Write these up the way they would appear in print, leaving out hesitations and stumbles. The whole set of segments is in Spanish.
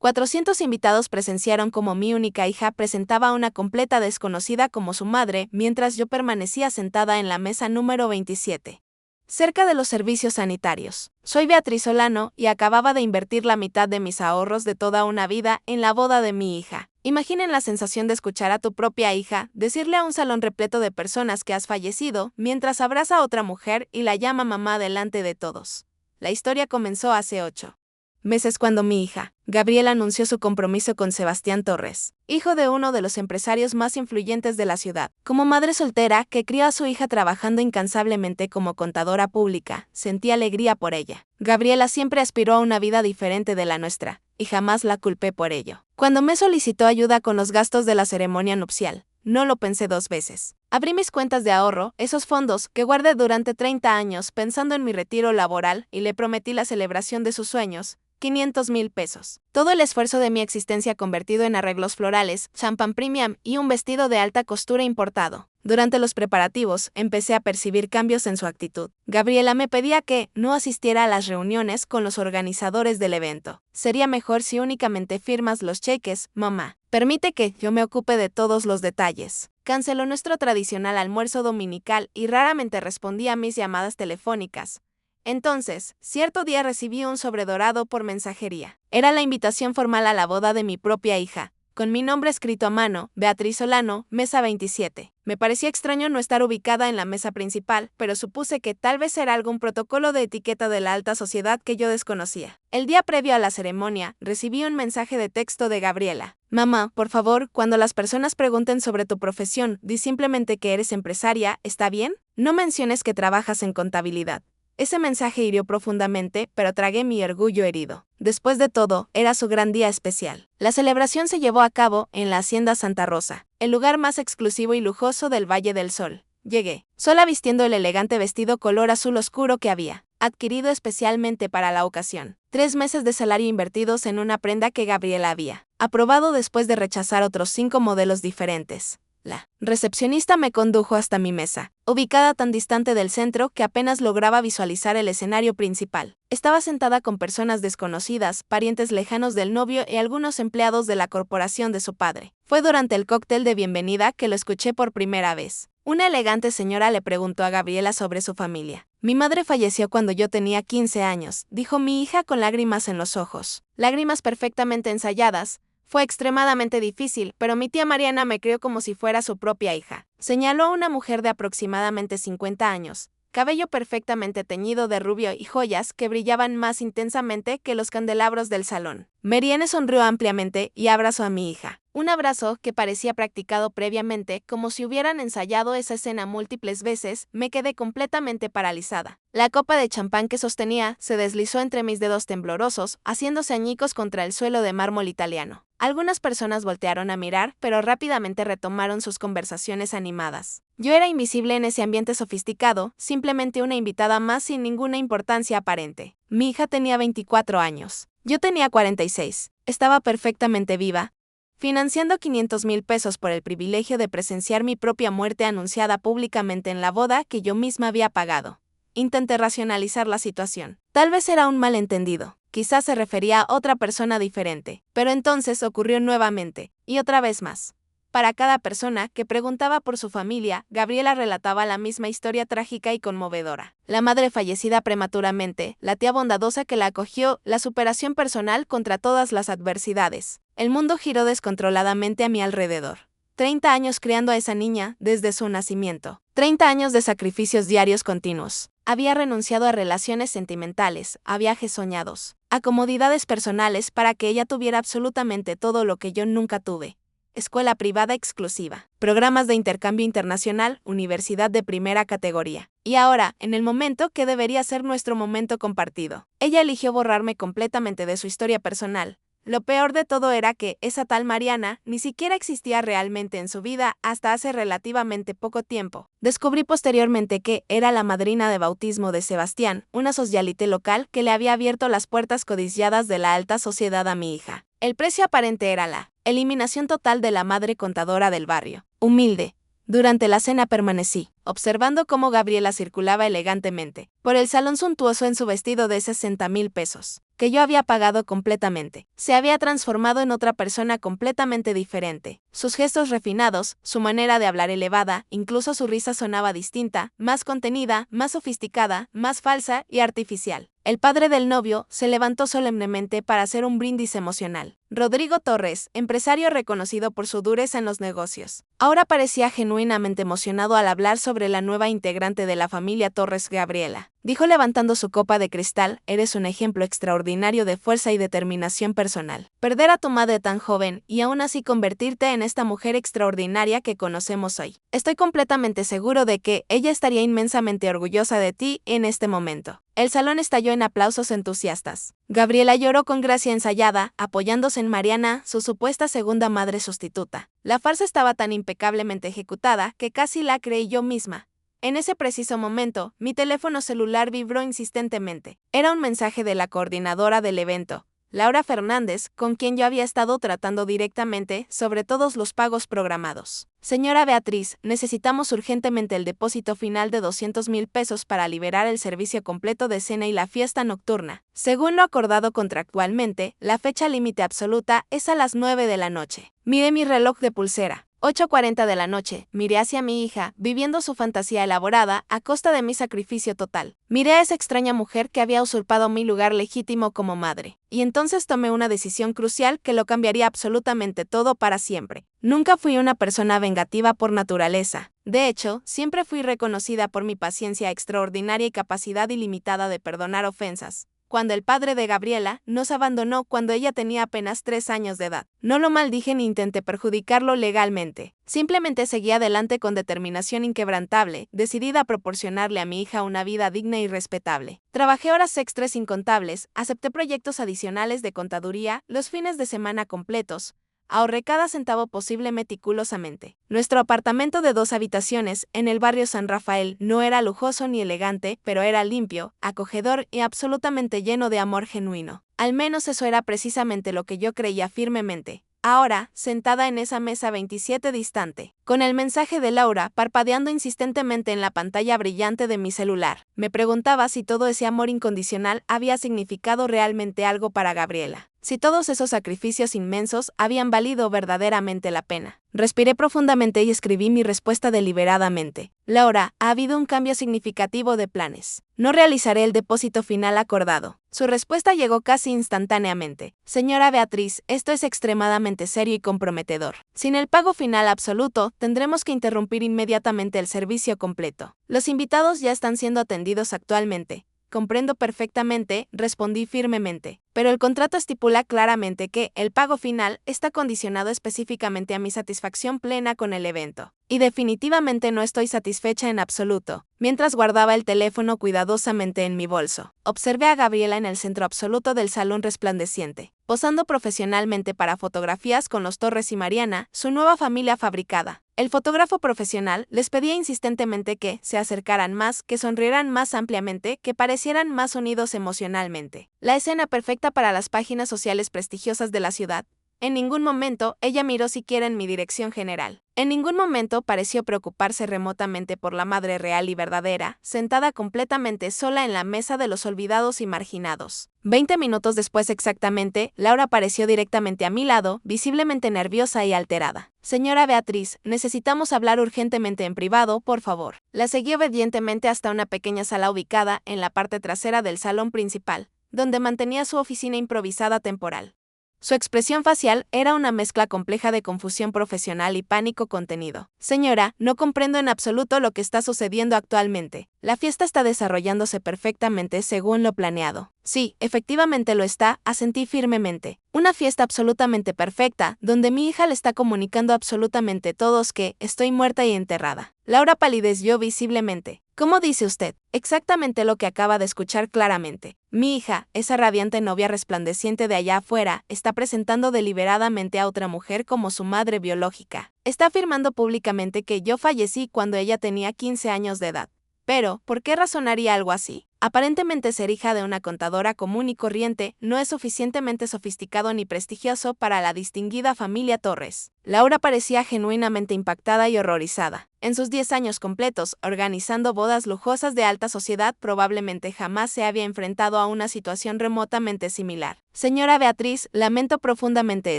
400 invitados presenciaron cómo mi única hija presentaba a una completa desconocida como su madre, mientras yo permanecía sentada en la mesa número 27. Cerca de los servicios sanitarios. Soy Beatriz Solano y acababa de invertir la mitad de mis ahorros de toda una vida en la boda de mi hija. Imaginen la sensación de escuchar a tu propia hija decirle a un salón repleto de personas que has fallecido mientras abraza a otra mujer y la llama mamá delante de todos. La historia comenzó hace 8 meses cuando mi hija, Gabriela, anunció su compromiso con Sebastián Torres, hijo de uno de los empresarios más influyentes de la ciudad. Como madre soltera que crió a su hija trabajando incansablemente como contadora pública, sentí alegría por ella. Gabriela siempre aspiró a una vida diferente de la nuestra, y jamás la culpé por ello. Cuando me solicitó ayuda con los gastos de la ceremonia nupcial, no lo pensé 2 veces. Abrí mis cuentas de ahorro, esos fondos que guardé durante 30 años pensando en mi retiro laboral, y le prometí la celebración de sus sueños, 500,000 pesos. Todo el esfuerzo de mi existencia convertido en arreglos florales, champán premium y un vestido de alta costura importado. Durante los preparativos, empecé a percibir cambios en su actitud. Gabriela me pedía que no asistiera a las reuniones con los organizadores del evento. Sería mejor si únicamente firmas los cheques, mamá. Permite que yo me ocupe de todos los detalles. Canceló nuestro tradicional almuerzo dominical y raramente respondía a mis llamadas telefónicas. Entonces, cierto día recibí un sobre dorado por mensajería. Era la invitación formal a la boda de mi propia hija, con mi nombre escrito a mano, Beatriz Solano, mesa 27. Me parecía extraño no estar ubicada en la mesa principal, pero supuse que tal vez era algún protocolo de etiqueta de la alta sociedad que yo desconocía. El día previo a la ceremonia, recibí un mensaje de texto de Gabriela. Mamá, por favor, cuando las personas pregunten sobre tu profesión, di simplemente que eres empresaria, ¿está bien? No menciones que trabajas en contabilidad. Ese mensaje hirió profundamente, pero tragué mi orgullo herido. Después de todo, era su gran día especial. La celebración se llevó a cabo en la Hacienda Santa Rosa, el lugar más exclusivo y lujoso del Valle del Sol. Llegué, sola vistiendo el elegante vestido color azul oscuro que había adquirido especialmente para la ocasión. 3 meses de salario invertidos en una prenda que Gabriela había aprobado después de rechazar otros 5 modelos diferentes. La recepcionista me condujo hasta mi mesa, ubicada tan distante del centro que apenas lograba visualizar el escenario principal. Estaba sentada con personas desconocidas, parientes lejanos del novio y algunos empleados de la corporación de su padre. Fue durante el cóctel de bienvenida que lo escuché por primera vez. Una elegante señora le preguntó a Gabriela sobre su familia. Mi madre falleció cuando yo tenía 15 años, dijo mi hija con lágrimas en los ojos. Lágrimas perfectamente ensayadas. Fue extremadamente difícil, pero mi tía Mariana me crió como si fuera su propia hija. Señaló a una mujer de aproximadamente 50 años, cabello perfectamente teñido de rubio y joyas que brillaban más intensamente que los candelabros del salón. Mariana sonrió ampliamente y abrazó a mi hija. Un abrazo que parecía practicado previamente, como si hubieran ensayado esa escena múltiples veces. Me quedé completamente paralizada. La copa de champán que sostenía se deslizó entre mis dedos temblorosos, haciéndose añicos contra el suelo de mármol italiano. Algunas personas voltearon a mirar, pero rápidamente retomaron sus conversaciones animadas. Yo era invisible en ese ambiente sofisticado, simplemente una invitada más sin ninguna importancia aparente. Mi hija tenía 24 años. Yo tenía 46. Estaba perfectamente viva, financiando 500,000 pesos por el privilegio de presenciar mi propia muerte anunciada públicamente en la boda que yo misma había pagado. Intenté racionalizar la situación. Tal vez era un malentendido. Quizás se refería a otra persona diferente. Pero entonces ocurrió nuevamente, y otra vez más. Para cada persona que preguntaba por su familia, Gabriela relataba la misma historia trágica y conmovedora. La madre fallecida prematuramente, la tía bondadosa que la acogió, la superación personal contra todas las adversidades. El mundo giró descontroladamente a mi alrededor. 30 años criando a esa niña desde su nacimiento. 30 años de sacrificios diarios continuos. Había renunciado a relaciones sentimentales, a viajes soñados, a comodidades personales para que ella tuviera absolutamente todo lo que yo nunca tuve. Escuela privada exclusiva, programas de intercambio internacional, universidad de primera categoría. Y ahora, en el momento que debería ser nuestro momento compartido, ella eligió borrarme completamente de su historia personal. Lo peor de todo era que esa tal Mariana ni siquiera existía realmente en su vida hasta hace relativamente poco tiempo. Descubrí posteriormente que era la madrina de bautismo de Sebastián, una socialité local que le había abierto las puertas codiciadas de la alta sociedad a mi hija. El precio aparente era la eliminación total de la madre contadora del barrio. Humilde. Durante la cena permanecí, observando cómo Gabriela circulaba elegantemente por el salón suntuoso en su vestido de 60,000 pesos. que yo había apagado completamente. Se había transformado en otra persona completamente diferente. Sus gestos refinados, su manera de hablar elevada, incluso su risa sonaba distinta, más contenida, más sofisticada, más falsa y artificial. El padre del novio se levantó solemnemente para hacer un brindis emocional. Rodrigo Torres, empresario reconocido por su dureza en los negocios, ahora parecía genuinamente emocionado al hablar sobre la nueva integrante de la familia Torres, Gabriela. Dijo levantando su copa de cristal: eres un ejemplo extraordinario de fuerza y determinación personal. Perder a tu madre tan joven y aún así convertirte en esta mujer extraordinaria que conocemos hoy. Estoy completamente seguro de que ella estaría inmensamente orgullosa de ti en este momento. El salón estalló en aplausos entusiastas. Gabriela lloró con gracia ensayada, apoyándose en Mariana, su supuesta segunda madre sustituta. La farsa estaba tan impecablemente ejecutada que casi la creí yo misma. En ese preciso momento, mi teléfono celular vibró insistentemente. Era un mensaje de la coordinadora del evento, Laura Fernández, con quien yo había estado tratando directamente sobre todos los pagos programados. Señora Beatriz, necesitamos urgentemente el depósito final de 200,000 pesos para liberar el servicio completo de cena y la fiesta nocturna. Según lo acordado contractualmente, la fecha límite absoluta es a las 9 de la noche. Miré mi reloj de pulsera. 8:40 de la noche, miré hacia mi hija, viviendo su fantasía elaborada a costa de mi sacrificio total. Miré a esa extraña mujer que había usurpado mi lugar legítimo como madre. Y entonces tomé una decisión crucial que lo cambiaría absolutamente todo para siempre. Nunca fui una persona vengativa por naturaleza. De hecho, siempre fui reconocida por mi paciencia extraordinaria y capacidad ilimitada de perdonar ofensas. Cuando el padre de Gabriela nos abandonó cuando ella tenía apenas 3 años de edad, no lo maldije ni intenté perjudicarlo legalmente. Simplemente seguí adelante con determinación inquebrantable, decidida a proporcionarle a mi hija una vida digna y respetable. Trabajé horas extras incontables, acepté proyectos adicionales de contaduría, los fines de semana completos. Ahorré cada centavo posible meticulosamente. Nuestro apartamento de 2 habitaciones en el barrio San Rafael no era lujoso ni elegante, pero era limpio, acogedor y absolutamente lleno de amor genuino. Al menos eso era precisamente lo que yo creía firmemente. Ahora, sentada en esa mesa 27 distante, con el mensaje de Laura parpadeando insistentemente en la pantalla brillante de mi celular, me preguntaba si todo ese amor incondicional había significado realmente algo para Gabriela. Si todos esos sacrificios inmensos habían valido verdaderamente la pena. Respiré profundamente y escribí mi respuesta deliberadamente. Laura, ha habido un cambio significativo de planes. No realizaré el depósito final acordado. Su respuesta llegó casi instantáneamente. Señora Beatriz, esto es extremadamente serio y comprometedor. Sin el pago final absoluto, tendremos que interrumpir inmediatamente el servicio completo. Los invitados ya están siendo atendidos actualmente. Comprendo perfectamente, respondí firmemente. Pero el contrato estipula claramente que el pago final está condicionado específicamente a mi satisfacción plena con el evento. Y definitivamente no estoy satisfecha en absoluto. Mientras guardaba el teléfono cuidadosamente en mi bolso, observé a Gabriela en el centro absoluto del salón resplandeciente, posando profesionalmente para fotografías con los Torres y Mariana, su nueva familia fabricada. El fotógrafo profesional les pedía insistentemente que se acercaran más, que sonrieran más ampliamente, que parecieran más unidos emocionalmente. La escena perfecta para las páginas sociales prestigiosas de la ciudad. En ningún momento ella miró siquiera en mi dirección general. En ningún momento pareció preocuparse remotamente por la madre real y verdadera, sentada completamente sola en la mesa de los olvidados y marginados. 20 minutos después exactamente, Laura apareció directamente a mi lado, visiblemente nerviosa y alterada. Señora Beatriz, necesitamos hablar urgentemente en privado, por favor. La seguí obedientemente hasta una pequeña sala ubicada en la parte trasera del salón principal, donde mantenía su oficina improvisada temporal. Su expresión facial era una mezcla compleja de confusión profesional y pánico contenido. Señora, no comprendo en absoluto lo que está sucediendo actualmente. La fiesta está desarrollándose perfectamente según lo planeado. Sí, efectivamente lo está, asentí firmemente. Una fiesta absolutamente perfecta, donde mi hija le está comunicando absolutamente todos que estoy muerta y enterrada. Laura palideció visiblemente. ¿Cómo dice usted? Exactamente lo que acaba de escuchar claramente. Mi hija, esa radiante novia resplandeciente de allá afuera, está presentando deliberadamente a otra mujer como su madre biológica. Está afirmando públicamente que yo fallecí cuando ella tenía 15 años de edad. Pero, ¿por qué razonaría algo así? Aparentemente ser hija de una contadora común y corriente no es suficientemente sofisticado ni prestigioso para la distinguida familia Torres. Laura parecía genuinamente impactada y horrorizada. En sus 10 años completos, organizando bodas lujosas de alta sociedad, probablemente jamás se había enfrentado a una situación remotamente similar. Señora Beatriz, lamento profundamente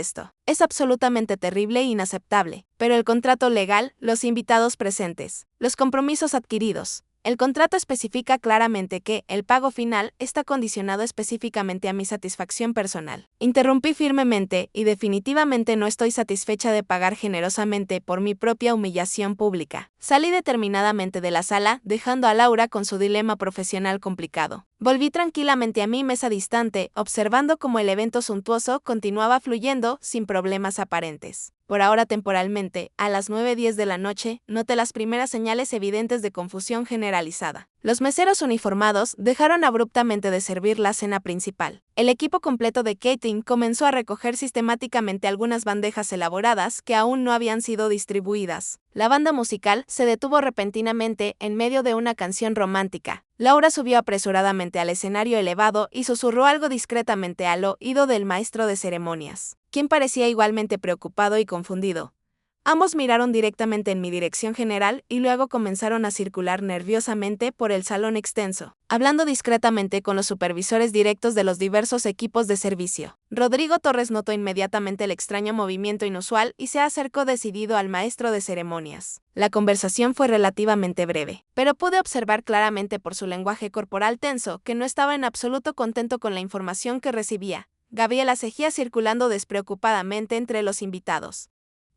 esto. Es absolutamente terrible e inaceptable. Pero el contrato legal, los invitados presentes, los compromisos adquiridos. El contrato especifica claramente que el pago final está condicionado específicamente a mi satisfacción personal. Interrumpí firmemente y definitivamente no estoy satisfecha de pagar generosamente por mi propia humillación pública. Salí determinadamente de la sala, dejando a Laura con su dilema profesional complicado. Volví tranquilamente a mi mesa distante, observando cómo el evento suntuoso continuaba fluyendo sin problemas aparentes. Por ahora temporalmente, a las 9:10 de la noche, noté las primeras señales evidentes de confusión generalizada. Los meseros uniformados dejaron abruptamente de servir la cena principal. El equipo completo de catering comenzó a recoger sistemáticamente algunas bandejas elaboradas que aún no habían sido distribuidas. La banda musical se detuvo repentinamente en medio de una canción romántica. Laura subió apresuradamente al escenario elevado y susurró algo discretamente al oído del maestro de ceremonias, quien parecía igualmente preocupado y confundido. Ambos miraron directamente en mi dirección general y luego comenzaron a circular nerviosamente por el salón extenso, hablando discretamente con los supervisores directos de los diversos equipos de servicio. Rodrigo Torres notó inmediatamente el extraño movimiento inusual y se acercó decidido al maestro de ceremonias. La conversación fue relativamente breve, pero pude observar claramente por su lenguaje corporal tenso que no estaba en absoluto contento con la información que recibía. Gabriela seguía circulando despreocupadamente entre los invitados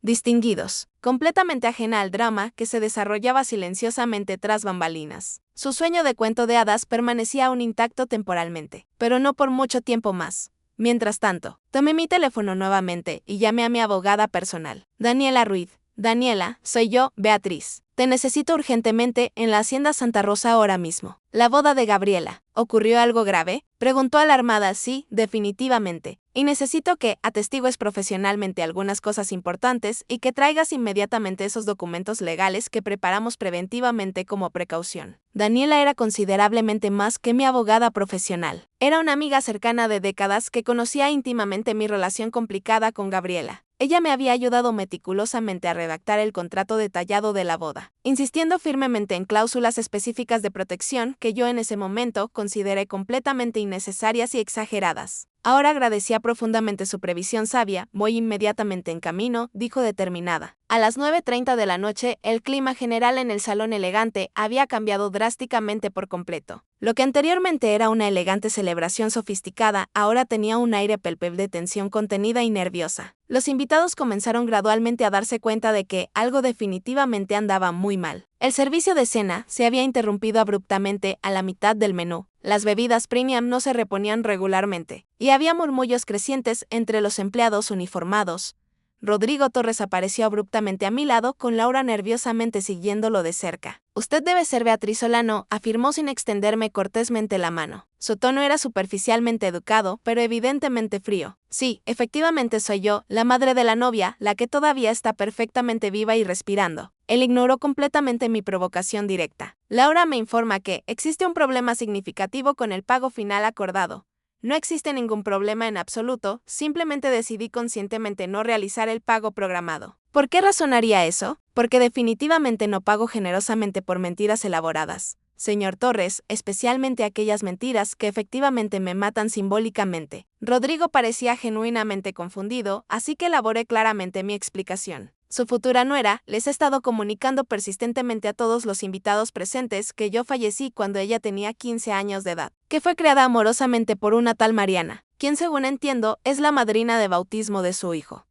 distinguidos, completamente ajena al drama que se desarrollaba silenciosamente tras bambalinas. Su sueño de cuento de hadas permanecía aún intacto temporalmente, pero no por mucho tiempo más. Mientras tanto, tomé mi teléfono nuevamente y llamé a mi abogada personal, Daniela Ruiz. Daniela, soy yo, Beatriz. Te necesito urgentemente en la Hacienda Santa Rosa ahora mismo. La boda de Gabriela. ¿Ocurrió algo grave? Preguntó alarmada. Sí, definitivamente. Y necesito que atestigues profesionalmente algunas cosas importantes y que traigas inmediatamente esos documentos legales que preparamos preventivamente como precaución. Daniela era considerablemente más que mi abogada profesional. Era una amiga cercana de décadas que conocía íntimamente mi relación complicada con Gabriela. Ella me había ayudado meticulosamente a redactar el contrato detallado de la boda, insistiendo firmemente en cláusulas específicas de protección que yo en ese momento consideré completamente innecesarias y exageradas. Ahora agradecía profundamente su previsión sabia. Voy inmediatamente en camino, dijo determinada. A las 9:30 de la noche, el clima general en el salón elegante había cambiado drásticamente por completo. Lo que anteriormente era una elegante celebración sofisticada, ahora tenía un aire palpable de tensión contenida y nerviosa. Los invitados comenzaron gradualmente a darse cuenta de que algo definitivamente andaba muy mal. El servicio de cena se había interrumpido abruptamente a la mitad del menú. Las bebidas premium no se reponían regularmente, y había murmullos crecientes entre los empleados uniformados. Rodrigo Torres apareció abruptamente a mi lado, con Laura nerviosamente siguiéndolo de cerca. Usted debe ser Beatriz Solano, afirmó sin extenderme cortésmente la mano. Su tono era superficialmente educado, pero evidentemente frío. Sí, efectivamente soy yo, la madre de la novia, la que todavía está perfectamente viva y respirando. Él ignoró completamente mi provocación directa. Laura me informa que existe un problema significativo con el pago final acordado. No existe ningún problema en absoluto, simplemente decidí conscientemente no realizar el pago programado. ¿Por qué razón haría eso? Porque definitivamente no pago generosamente por mentiras elaboradas, señor Torres, especialmente aquellas mentiras que efectivamente me matan simbólicamente. Rodrigo parecía genuinamente confundido, así que elaboré claramente mi explicación. Su futura nuera les ha estado comunicando persistentemente a todos los invitados presentes que yo fallecí cuando ella tenía 15 años de edad, que fue criada amorosamente por una tal Mariana, quien según entiendo es la madrina de bautismo de su hijo.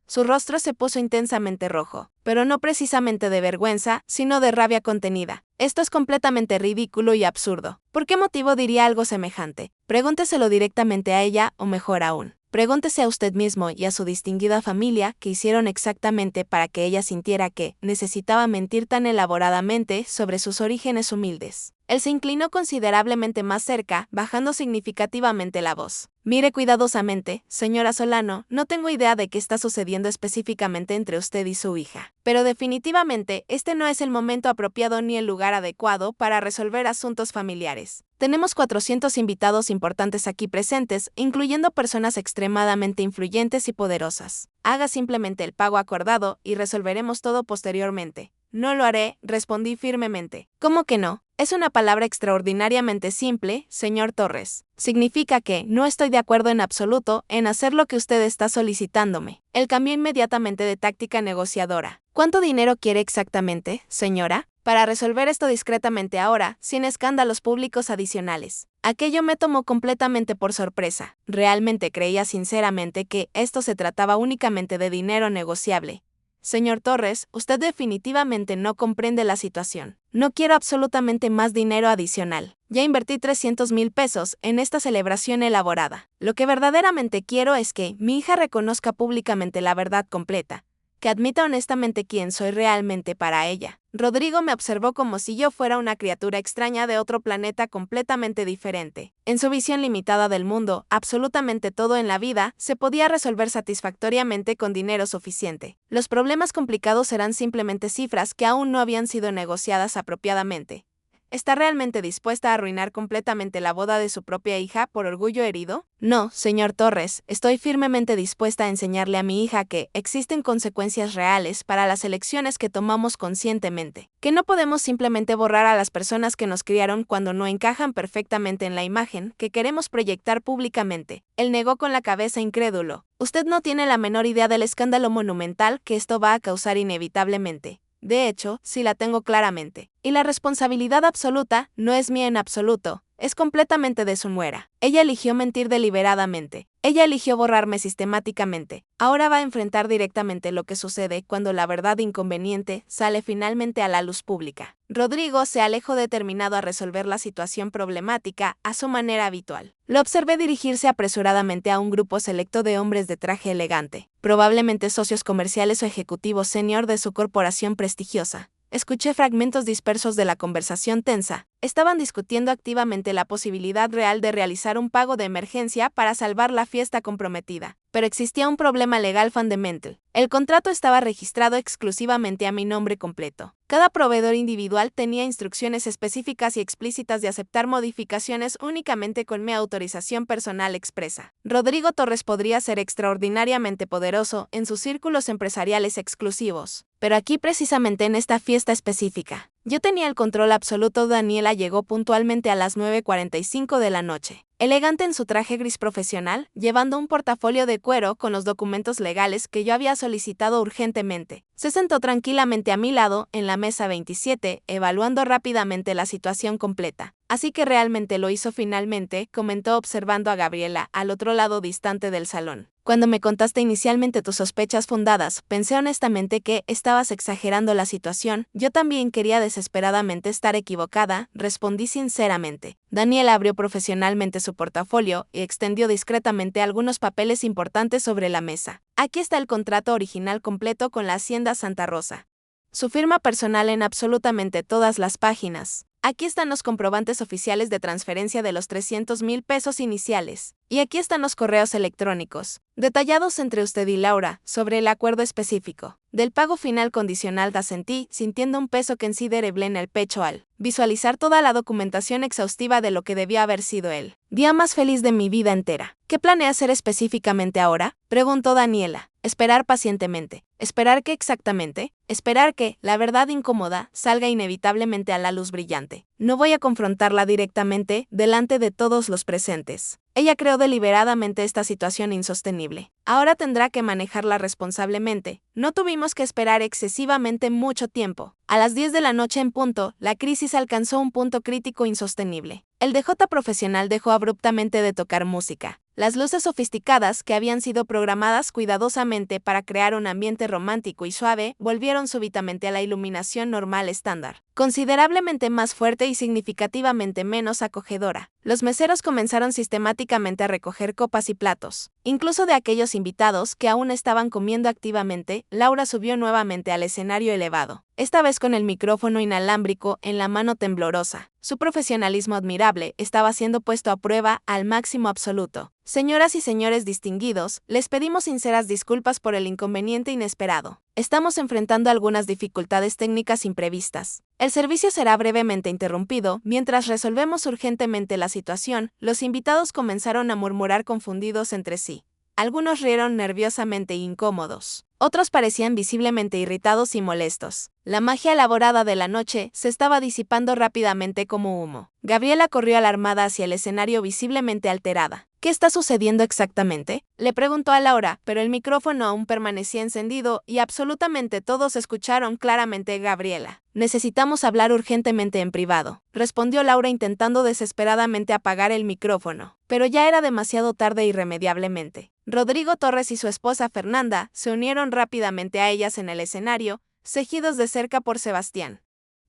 Su rostro se puso intensamente rojo, pero no precisamente de vergüenza, sino de rabia contenida. Esto es completamente ridículo y absurdo. ¿Por qué motivo diría algo semejante? Pregúnteselo directamente a ella, o mejor aún, pregúntese a usted mismo y a su distinguida familia qué hicieron exactamente para que ella sintiera que necesitaba mentir tan elaboradamente sobre sus orígenes humildes. Él se inclinó considerablemente más cerca, bajando significativamente la voz. Mire cuidadosamente, señora Solano, no tengo idea de qué está sucediendo específicamente entre usted y su hija, pero definitivamente este no es el momento apropiado ni el lugar adecuado para resolver asuntos familiares. Tenemos 400 invitados importantes aquí presentes, incluyendo personas extremadamente influyentes y poderosas. Haga simplemente el pago acordado y resolveremos todo posteriormente. No lo haré, respondí firmemente. ¿Cómo que no? Es una palabra extraordinariamente simple, señor Torres. Significa que no estoy de acuerdo en absoluto en hacer lo que usted está solicitándome. Él cambió inmediatamente de táctica negociadora. ¿Cuánto dinero quiere exactamente, señora? Para resolver esto discretamente ahora, sin escándalos públicos adicionales. Aquello me tomó completamente por sorpresa. Realmente creía sinceramente que esto se trataba únicamente de dinero negociable. Señor Torres, usted definitivamente no comprende la situación. No quiero absolutamente más dinero adicional. Ya invertí 300,000 pesos en esta celebración elaborada. Lo que verdaderamente quiero es que mi hija reconozca públicamente la verdad completa, que admita honestamente quién soy realmente para ella. Rodrigo me observó como si yo fuera una criatura extraña de otro planeta completamente diferente. En su visión limitada del mundo, absolutamente todo en la vida se podía resolver satisfactoriamente con dinero suficiente. Los problemas complicados eran simplemente cifras que aún no habían sido negociadas apropiadamente. ¿Está realmente dispuesta a arruinar completamente la boda de su propia hija por orgullo herido? No, señor Torres, estoy firmemente dispuesta a enseñarle a mi hija que existen consecuencias reales para las elecciones que tomamos conscientemente, que no podemos simplemente borrar a las personas que nos criaron cuando no encajan perfectamente en la imagen que queremos proyectar públicamente. Él negó con la cabeza incrédulo. Usted no tiene la menor idea del escándalo monumental que esto va a causar inevitablemente. De hecho, sí la tengo claramente. Y la responsabilidad absoluta no es mía en absoluto, es completamente de su nuera. Ella eligió mentir deliberadamente. Ella eligió borrarme sistemáticamente. Ahora va a enfrentar directamente lo que sucede cuando la verdad inconveniente sale finalmente a la luz pública. Rodrigo se alejó determinado a resolver la situación problemática a su manera habitual. Lo observé dirigirse apresuradamente a un grupo selecto de hombres de traje elegante, probablemente socios comerciales o ejecutivos senior de su corporación prestigiosa. Escuché fragmentos dispersos de la conversación tensa. Estaban discutiendo activamente la posibilidad real de realizar un pago de emergencia para salvar la fiesta comprometida. Pero existía un problema legal fundamental. El contrato estaba registrado exclusivamente a mi nombre completo. Cada proveedor individual tenía instrucciones específicas y explícitas de aceptar modificaciones únicamente con mi autorización personal expresa. Rodrigo Torres podría ser extraordinariamente poderoso en sus círculos empresariales exclusivos, pero aquí precisamente en esta fiesta específica, yo tenía el control absoluto. Daniela llegó puntualmente a las 9:45 de la noche. Elegante en su traje gris profesional, llevando un portafolio de cuero con los documentos legales que yo había solicitado urgentemente. Se sentó tranquilamente a mi lado, en la mesa 27, evaluando rápidamente la situación completa. Así que realmente lo hizo finalmente, comentó observando a Gabriela, al otro lado distante del salón. Cuando me contaste inicialmente tus sospechas fundadas, pensé honestamente que estabas exagerando la situación. Yo también quería desesperadamente estar equivocada, respondí sinceramente. Daniela abrió profesionalmente su portafolio y extendió discretamente algunos papeles importantes sobre la mesa. Aquí está el contrato original completo con la Hacienda Santa Rosa. Su firma personal en absolutamente todas las páginas. Aquí están los comprobantes oficiales de transferencia de los 300,000 pesos iniciales. Y aquí están los correos electrónicos, detallados entre usted y Laura, sobre el acuerdo específico. Del pago final condicional asentí, sintiendo un peso que en sí derriblé en el pecho al visualizar toda la documentación exhaustiva de lo que debió haber sido el día más feliz de mi vida entera. ¿Qué planea hacer específicamente ahora?, preguntó Daniela. Esperar pacientemente. ¿Esperar qué exactamente? Esperar que, la verdad incómoda, salga inevitablemente a la luz brillante. No voy a confrontarla directamente, delante de todos los presentes. Ella creó deliberadamente esta situación insostenible. Ahora tendrá que manejarla responsablemente. No tuvimos que esperar excesivamente mucho tiempo. A las 10 de la noche en punto, la crisis alcanzó un punto crítico insostenible. El DJ profesional dejó abruptamente de tocar música. Las luces sofisticadas, que habían sido programadas cuidadosamente para crear un ambiente romántico y suave, volvieron súbitamente a la iluminación normal estándar, considerablemente más fuerte y significativamente menos acogedora. Los meseros comenzaron sistemáticamente a recoger copas y platos. Incluso de aquellos invitados que aún estaban comiendo activamente, Laura subió nuevamente al escenario elevado, esta vez con el micrófono inalámbrico en la mano temblorosa. Su profesionalismo admirable estaba siendo puesto a prueba al máximo absoluto. Señoras y señores distinguidos, les pedimos sinceras disculpas por el inconveniente inesperado. Estamos enfrentando algunas dificultades técnicas imprevistas. El servicio será brevemente interrumpido. Mientras resolvemos urgentemente la situación, los invitados comenzaron a murmurar confundidos entre sí. Algunos rieron nerviosamente e incómodos. Otros parecían visiblemente irritados y molestos. La magia elaborada de la noche se estaba disipando rápidamente como humo. Gabriela corrió alarmada hacia el escenario visiblemente alterada. ¿Qué está sucediendo exactamente?, le preguntó a Laura, pero el micrófono aún permanecía encendido y absolutamente todos escucharon claramente. Gabriela, necesitamos hablar urgentemente en privado, respondió Laura intentando desesperadamente apagar el micrófono. Pero ya era demasiado tarde irremediablemente. Rodrigo Torres y su esposa Fernanda se unieron rápidamente a ellas en el escenario, seguidos de cerca por Sebastián,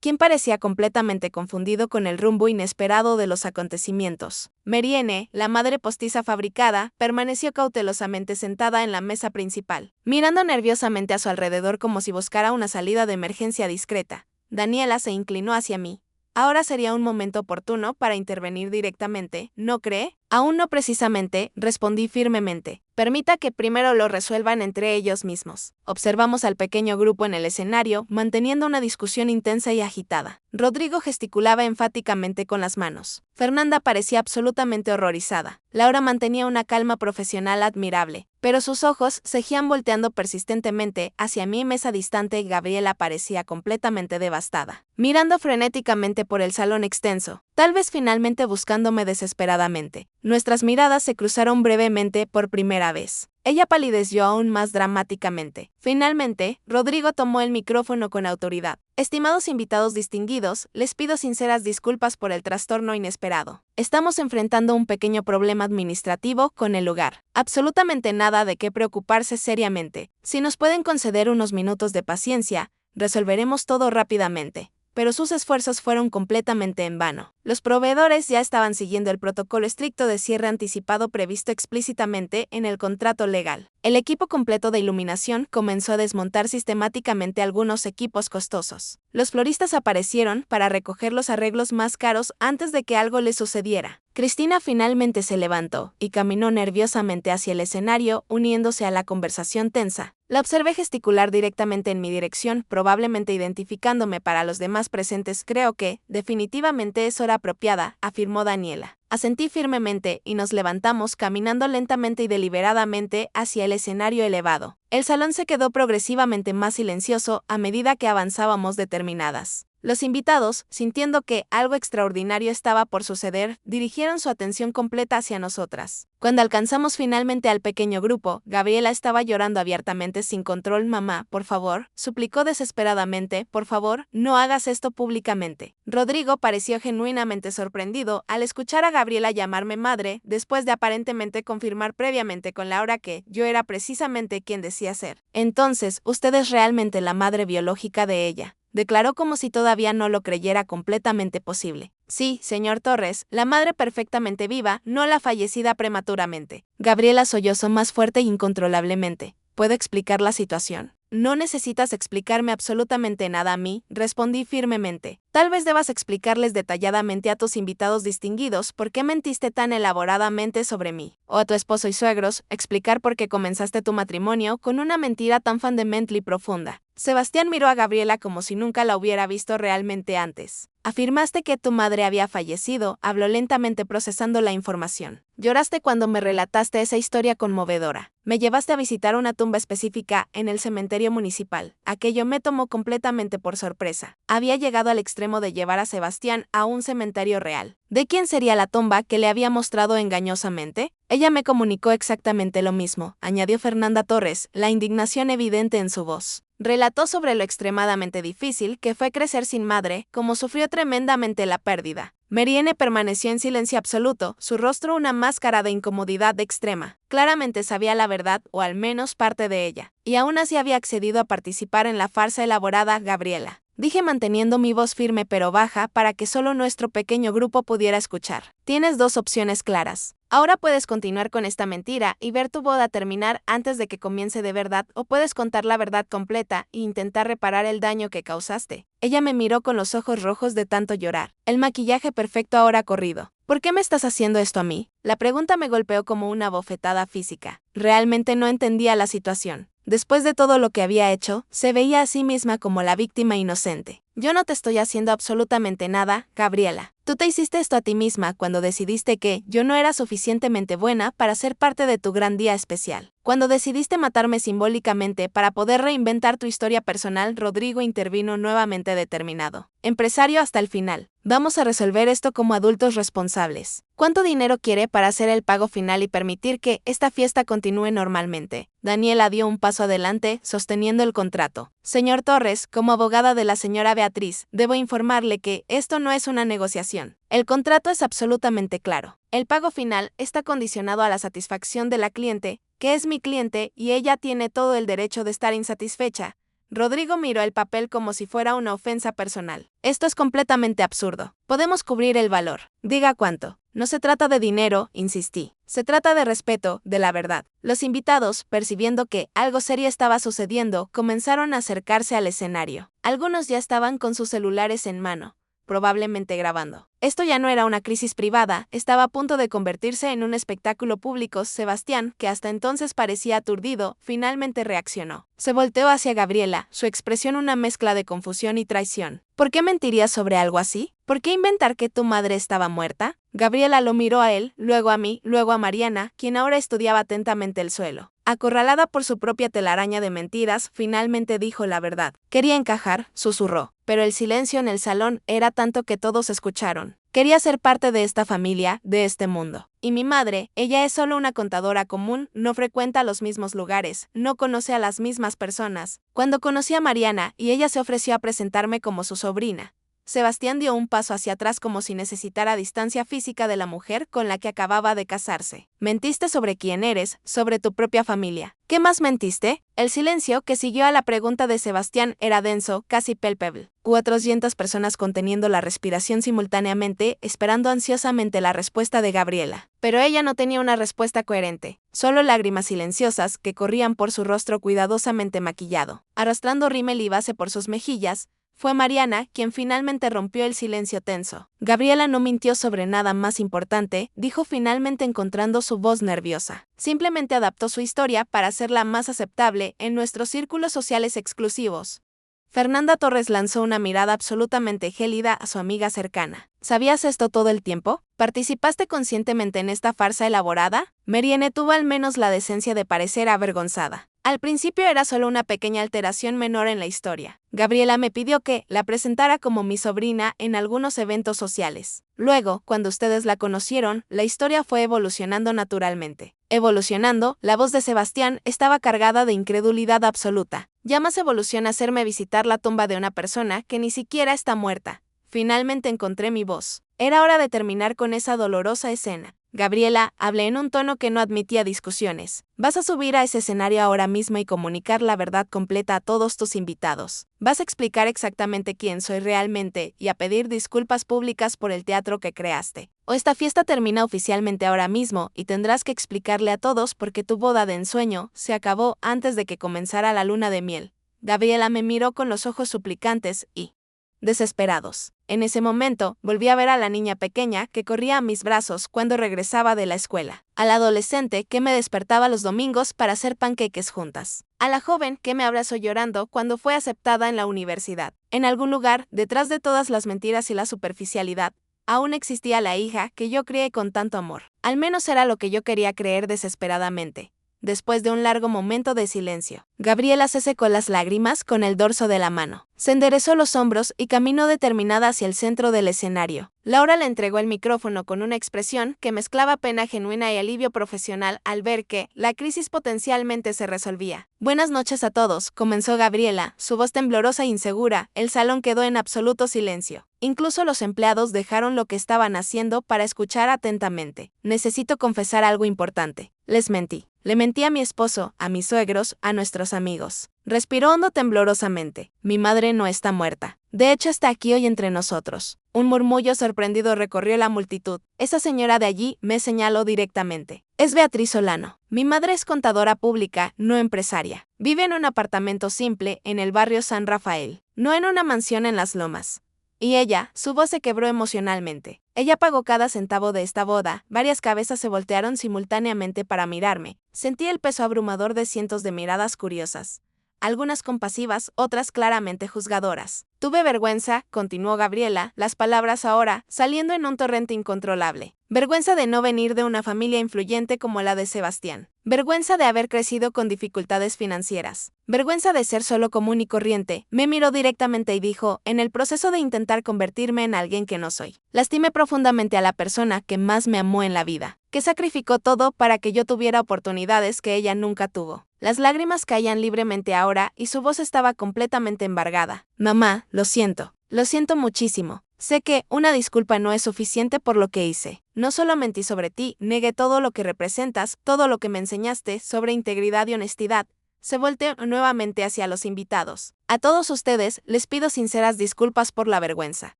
quien parecía completamente confundido con el rumbo inesperado de los acontecimientos. Meriene, la madre postiza fabricada, permaneció cautelosamente sentada en la mesa principal, mirando nerviosamente a su alrededor como si buscara una salida de emergencia discreta. Daniela se inclinó hacia mí. Ahora sería un momento oportuno para intervenir directamente, ¿no cree? Aún no precisamente, respondí firmemente. Permita que primero lo resuelvan entre ellos mismos. Observamos al pequeño grupo en el escenario, manteniendo una discusión intensa y agitada. Rodrigo gesticulaba enfáticamente con las manos. Fernanda parecía absolutamente horrorizada. Laura mantenía una calma profesional admirable, pero sus ojos seguían volteando persistentemente hacia mi mesa distante. Gabriela parecía completamente devastada, mirando frenéticamente por el salón extenso, tal vez finalmente buscándome desesperadamente. Nuestras miradas se cruzaron brevemente por primera vez. Ella palideció aún más dramáticamente. Finalmente, Rodrigo tomó el micrófono con autoridad. Estimados invitados distinguidos, les pido sinceras disculpas por el trastorno inesperado. Estamos enfrentando un pequeño problema administrativo con el lugar. Absolutamente nada de qué preocuparse seriamente. Si nos pueden conceder unos minutos de paciencia, resolveremos todo rápidamente. Pero sus esfuerzos fueron completamente en vano. Los proveedores ya estaban siguiendo el protocolo estricto de cierre anticipado previsto explícitamente en el contrato legal. El equipo completo de iluminación comenzó a desmontar sistemáticamente algunos equipos costosos. Los floristas aparecieron para recoger los arreglos más caros antes de que algo les sucediera. Cristina finalmente se levantó y caminó nerviosamente hacia el escenario, uniéndose a la conversación tensa. La observé gesticular directamente en mi dirección, probablemente identificándome para los demás presentes. Creo que, definitivamente es hora apropiada, afirmó Daniela. Asentí firmemente y nos levantamos caminando lentamente y deliberadamente hacia el escenario elevado. El salón se quedó progresivamente más silencioso a medida que avanzábamos determinadas. Los invitados, sintiendo que algo extraordinario estaba por suceder, dirigieron su atención completa hacia nosotras. Cuando alcanzamos finalmente al pequeño grupo, Gabriela estaba llorando abiertamente sin control. Mamá, por favor, suplicó desesperadamente, por favor, no hagas esto públicamente. Rodrigo pareció genuinamente sorprendido al escuchar a Gabriela llamarme madre, después de aparentemente confirmar previamente con Laura que yo era precisamente quien decía ser. Entonces, usted es realmente la madre biológica de ella, declaró como si todavía no lo creyera completamente posible. Sí, señor Torres, la madre perfectamente viva, no la fallecida prematuramente. Gabriela sollozó más fuerte e incontrolablemente. ¿Puedo explicar la situación? No necesitas explicarme absolutamente nada a mí, respondí firmemente. Tal vez debas explicarles detalladamente a tus invitados distinguidos por qué mentiste tan elaboradamente sobre mí, o a tu esposo y suegros, explicar por qué comenzaste tu matrimonio con una mentira tan fundamental y profunda. Sebastián miró a Gabriela como si nunca la hubiera visto realmente antes. Afirmaste que tu madre había fallecido, habló lentamente procesando la información. Lloraste cuando me relataste esa historia conmovedora. Me llevaste a visitar una tumba específica en el cementerio municipal. Aquello me tomó completamente por sorpresa. Había llegado al extremo de llevar a Sebastián a un cementerio real. ¿De quién sería la tumba que le había mostrado engañosamente? Ella me comunicó exactamente lo mismo, añadió Fernanda Torres, la indignación evidente en su voz. Relató sobre lo extremadamente difícil que fue crecer sin madre, cómo sufrió tremendamente la pérdida. Meriene permaneció en silencio absoluto, su rostro una máscara de incomodidad extrema. Claramente sabía la verdad, o al menos parte de ella, y aún así había accedido a participar en la farsa elaborada. Gabriela, dije manteniendo mi voz firme pero baja para que solo nuestro pequeño grupo pudiera escuchar. Tienes dos opciones claras. Ahora puedes continuar con esta mentira y ver tu boda terminar antes de que comience de verdad, o puedes contar la verdad completa e intentar reparar el daño que causaste. Ella me miró con los ojos rojos de tanto llorar. El maquillaje perfecto ahora corrido. ¿Por qué me estás haciendo esto a mí? La pregunta me golpeó como una bofetada física. Realmente no entendía la situación. Después de todo lo que había hecho, se veía a sí misma como la víctima inocente. Yo no te estoy haciendo absolutamente nada, Gabriela. Tú te hiciste esto a ti misma cuando decidiste que yo no era suficientemente buena para ser parte de tu gran día especial. Cuando decidiste matarme simbólicamente para poder reinventar tu historia personal, Rodrigo intervino nuevamente determinado. Empresario hasta el final. Vamos a resolver esto como adultos responsables. ¿Cuánto dinero quiere para hacer el pago final y permitir que esta fiesta continúe normalmente? Daniela dio un paso adelante, sosteniendo el contrato. Señor Torres, como abogada de la señora Beatriz, debo informarle que esto no es una negociación. El contrato es absolutamente claro. El pago final está condicionado a la satisfacción de la cliente, que es mi cliente, y ella tiene todo el derecho de estar insatisfecha. Rodrigo miró el papel como si fuera una ofensa personal. Esto es completamente absurdo. Podemos cubrir el valor. Diga cuánto. No se trata de dinero, insistí. Se trata de respeto, de la verdad. Los invitados, percibiendo que algo serio estaba sucediendo, comenzaron a acercarse al escenario. Algunos ya estaban con sus celulares en mano, probablemente grabando. Esto ya no era una crisis privada, estaba a punto de convertirse en un espectáculo público. Sebastián, que hasta entonces parecía aturdido, finalmente reaccionó. Se volteó hacia Gabriela, su expresión una mezcla de confusión y traición. ¿Por qué mentirías sobre algo así? ¿Por qué inventar que tu madre estaba muerta? Gabriela lo miró a él, luego a mí, luego a Mariana, quien ahora estudiaba atentamente el suelo. Acorralada por su propia telaraña de mentiras, finalmente dijo la verdad. Quería encajar, susurró, pero el silencio en el salón era tanto que todos escucharon. Quería ser parte de esta familia, de este mundo. Y mi madre, ella es solo una contadora común, no frecuenta los mismos lugares, no conoce a las mismas personas. Cuando conocí a Mariana y ella se ofreció a presentarme como su sobrina, Sebastián dio un paso hacia atrás como si necesitara distancia física de la mujer con la que acababa de casarse. Mentiste sobre quién eres, sobre tu propia familia. ¿Qué más mentiste? El silencio que siguió a la pregunta de Sebastián era denso, casi palpable. 400 personas conteniendo la respiración simultáneamente, esperando ansiosamente la respuesta de Gabriela. Pero ella no tenía una respuesta coherente, solo lágrimas silenciosas que corrían por su rostro cuidadosamente maquillado. Arrastrando rímel y base por sus mejillas, fue Mariana quien finalmente rompió el silencio tenso. Gabriela no mintió sobre nada más importante, dijo finalmente encontrando su voz nerviosa. Simplemente adaptó su historia para hacerla más aceptable en nuestros círculos sociales exclusivos. Fernanda Torres lanzó una mirada absolutamente gélida a su amiga cercana. ¿Sabías esto todo el tiempo? ¿Participaste conscientemente en esta farsa elaborada? Marianne tuvo al menos la decencia de parecer avergonzada. Al principio era solo una pequeña alteración menor en la historia. Gabriela me pidió que la presentara como mi sobrina en algunos eventos sociales. Luego, cuando ustedes la conocieron, la historia fue evolucionando naturalmente. Evolucionando, la voz de Sebastián estaba cargada de incredulidad absoluta. Llamas evolución a hacerme visitar la tumba de una persona que ni siquiera está muerta. Finalmente encontré mi voz. Era hora de terminar con esa dolorosa escena. Gabriela, hablé en un tono que no admitía discusiones. Vas a subir a ese escenario ahora mismo y comunicar la verdad completa a todos tus invitados. Vas a explicar exactamente quién soy realmente y a pedir disculpas públicas por el teatro que creaste. O esta fiesta termina oficialmente ahora mismo y tendrás que explicarle a todos por qué tu boda de ensueño se acabó antes de que comenzara la luna de miel. Gabriela me miró con los ojos suplicantes y desesperados. En ese momento, volví a ver a la niña pequeña que corría a mis brazos cuando regresaba de la escuela, a la adolescente que me despertaba los domingos para hacer panqueques juntas, a la joven que me abrazó llorando cuando fue aceptada en la universidad. En algún lugar, detrás de todas las mentiras y la superficialidad, aún existía la hija que yo crié con tanto amor. Al menos era lo que yo quería creer desesperadamente. Después de un largo momento de silencio, Gabriela se secó las lágrimas con el dorso de la mano. Se enderezó los hombros y caminó determinada hacia el centro del escenario. Laura le entregó el micrófono con una expresión que mezclaba pena genuina y alivio profesional al ver que la crisis potencialmente se resolvía. Buenas noches a todos, comenzó Gabriela, su voz temblorosa e insegura. El salón quedó en absoluto silencio. Incluso los empleados dejaron lo que estaban haciendo para escuchar atentamente. Necesito confesar algo importante. Les mentí. Le mentí a mi esposo, a mis suegros, a nuestros amigos. Respiró hondo temblorosamente. Mi madre no está muerta. De hecho, está aquí hoy entre nosotros. Un murmullo sorprendido recorrió la multitud. Esa señora de allí me señaló directamente. Es Beatriz Solano. Mi madre es contadora pública, no empresaria. Vive en un apartamento simple en el barrio San Rafael, no en una mansión en Las Lomas. Y ella, su voz se quebró emocionalmente. Ella pagó cada centavo de esta boda, varias cabezas se voltearon simultáneamente para mirarme. Sentí el peso abrumador de cientos de miradas curiosas. Algunas compasivas, otras claramente juzgadoras. Tuve vergüenza, continuó Gabriela, las palabras ahora, saliendo en un torrente incontrolable. Vergüenza de no venir de una familia influyente como la de Sebastián. Vergüenza de haber crecido con dificultades financieras. Vergüenza de ser solo común y corriente. Me miró directamente y dijo, en el proceso de intentar convertirme en alguien que no soy. Lastimé profundamente a la persona que más me amó en la vida, que sacrificó todo para que yo tuviera oportunidades que ella nunca tuvo. Las lágrimas caían libremente ahora y su voz estaba completamente embargada. Mamá, lo siento muchísimo. Sé que una disculpa no es suficiente por lo que hice. No solo mentí sobre ti, negué todo lo que representas, todo lo que me enseñaste sobre integridad y honestidad. Se volteó nuevamente hacia los invitados. A todos ustedes les pido sinceras disculpas por la vergüenza.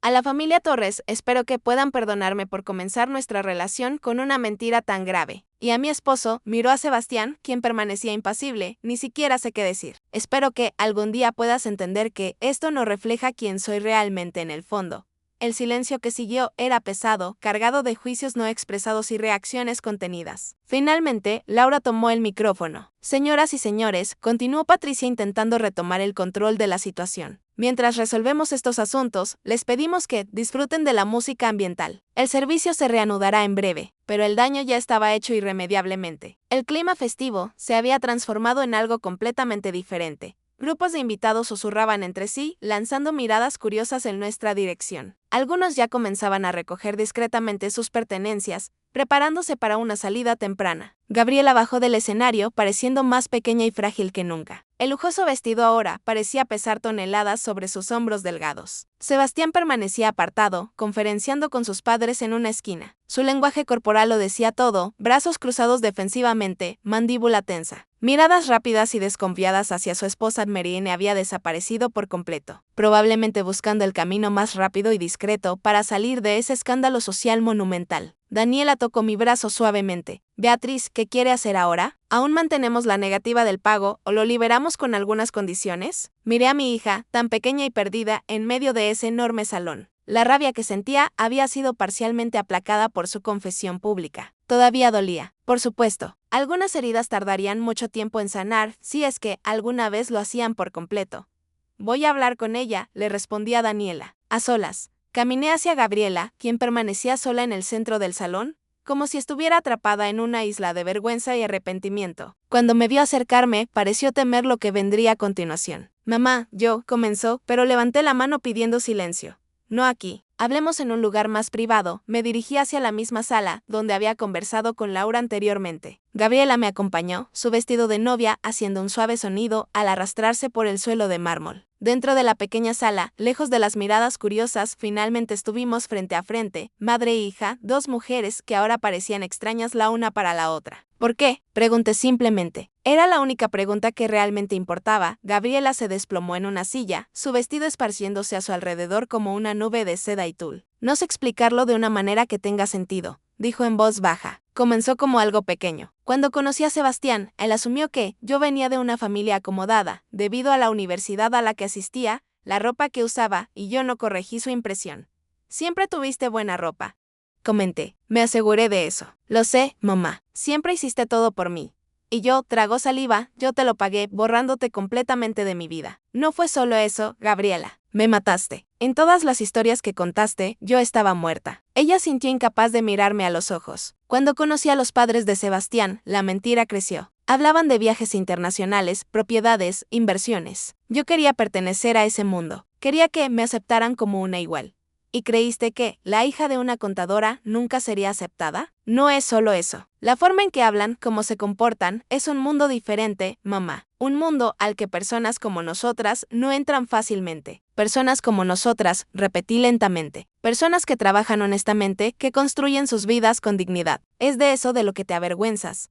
A la familia Torres espero que puedan perdonarme por comenzar nuestra relación con una mentira tan grave. Y a mi esposo, miró a Sebastián, quien permanecía impasible, ni siquiera sé qué decir. Espero que algún día puedas entender que esto no refleja quién soy realmente en el fondo. El silencio que siguió era pesado, cargado de juicios no expresados y reacciones contenidas. Finalmente, Laura tomó el micrófono. Señoras y señores, continuó Patricia intentando retomar el control de la situación. Mientras resolvemos estos asuntos, les pedimos que disfruten de la música ambiental. El servicio se reanudará en breve, pero el daño ya estaba hecho irremediablemente. El clima festivo se había transformado en algo completamente diferente. Grupos de invitados susurraban entre sí, lanzando miradas curiosas en nuestra dirección. Algunos ya comenzaban a recoger discretamente sus pertenencias, preparándose para una salida temprana. Gabriela bajó del escenario, pareciendo más pequeña y frágil que nunca. El lujoso vestido ahora parecía pesar toneladas sobre sus hombros delgados. Sebastián permanecía apartado, conferenciando con sus padres en una esquina. Su lenguaje corporal lo decía todo, brazos cruzados defensivamente, mandíbula tensa. Miradas rápidas y desconfiadas hacia su esposa Meriene había desaparecido por completo, probablemente buscando el camino más rápido y discreto para salir de ese escándalo social monumental. Daniela tocó mi brazo suavemente. Beatriz, ¿qué quiere hacer ahora? ¿Aún mantenemos la negativa del pago o lo liberamos con algunas condiciones? Miré a mi hija, tan pequeña y perdida, en medio de ese enorme salón. La rabia que sentía había sido parcialmente aplacada por su confesión pública. Todavía dolía, por supuesto. Algunas heridas tardarían mucho tiempo en sanar, si es que alguna vez lo hacían por completo. Voy a hablar con ella, le respondí a Daniela. A solas. Caminé hacia Gabriela, quien permanecía sola en el centro del salón, como si estuviera atrapada en una isla de vergüenza y arrepentimiento. Cuando me vio acercarme, pareció temer lo que vendría a continuación. Mamá, comenzó, pero levanté la mano pidiendo silencio. No aquí. Hablemos en un lugar más privado. Me dirigí hacia la misma sala, donde había conversado con Laura anteriormente. Gabriela me acompañó, su vestido de novia haciendo un suave sonido al arrastrarse por el suelo de mármol. Dentro de la pequeña sala, lejos de las miradas curiosas, finalmente estuvimos frente a frente, madre e hija, dos mujeres que ahora parecían extrañas la una para la otra. ¿Por qué? Pregunté simplemente. Era la única pregunta que realmente importaba. Gabriela se desplomó en una silla, su vestido esparciéndose a su alrededor como una nube de seda y tul. No sé explicarlo de una manera que tenga sentido, dijo en voz baja. Comenzó como algo pequeño. Cuando conocí a Sebastián, él asumió que yo venía de una familia acomodada, debido a la universidad a la que asistía, la ropa que usaba, y yo no corregí su impresión. Siempre tuviste buena ropa, comenté. Me aseguré de eso. Lo sé, mamá. Siempre hiciste todo por mí. Y tragó saliva, yo te lo pagué, borrándote completamente de mi vida. No fue solo eso, Gabriela. Me mataste. En todas las historias que contaste, yo estaba muerta. Ella sintió incapaz de mirarme a los ojos. Cuando conocí a los padres de Sebastián, la mentira creció. Hablaban de viajes internacionales, propiedades, inversiones. Yo quería pertenecer a ese mundo. Quería que me aceptaran como una igual. ¿Y creíste que la hija de una contadora nunca sería aceptada? No es solo eso. La forma en que hablan, cómo se comportan, es un mundo diferente, mamá. Un mundo al que personas como nosotras no entran fácilmente. Personas como nosotras, repetí lentamente. Personas que trabajan honestamente, que construyen sus vidas con dignidad. Es de eso de lo que te avergüenzas.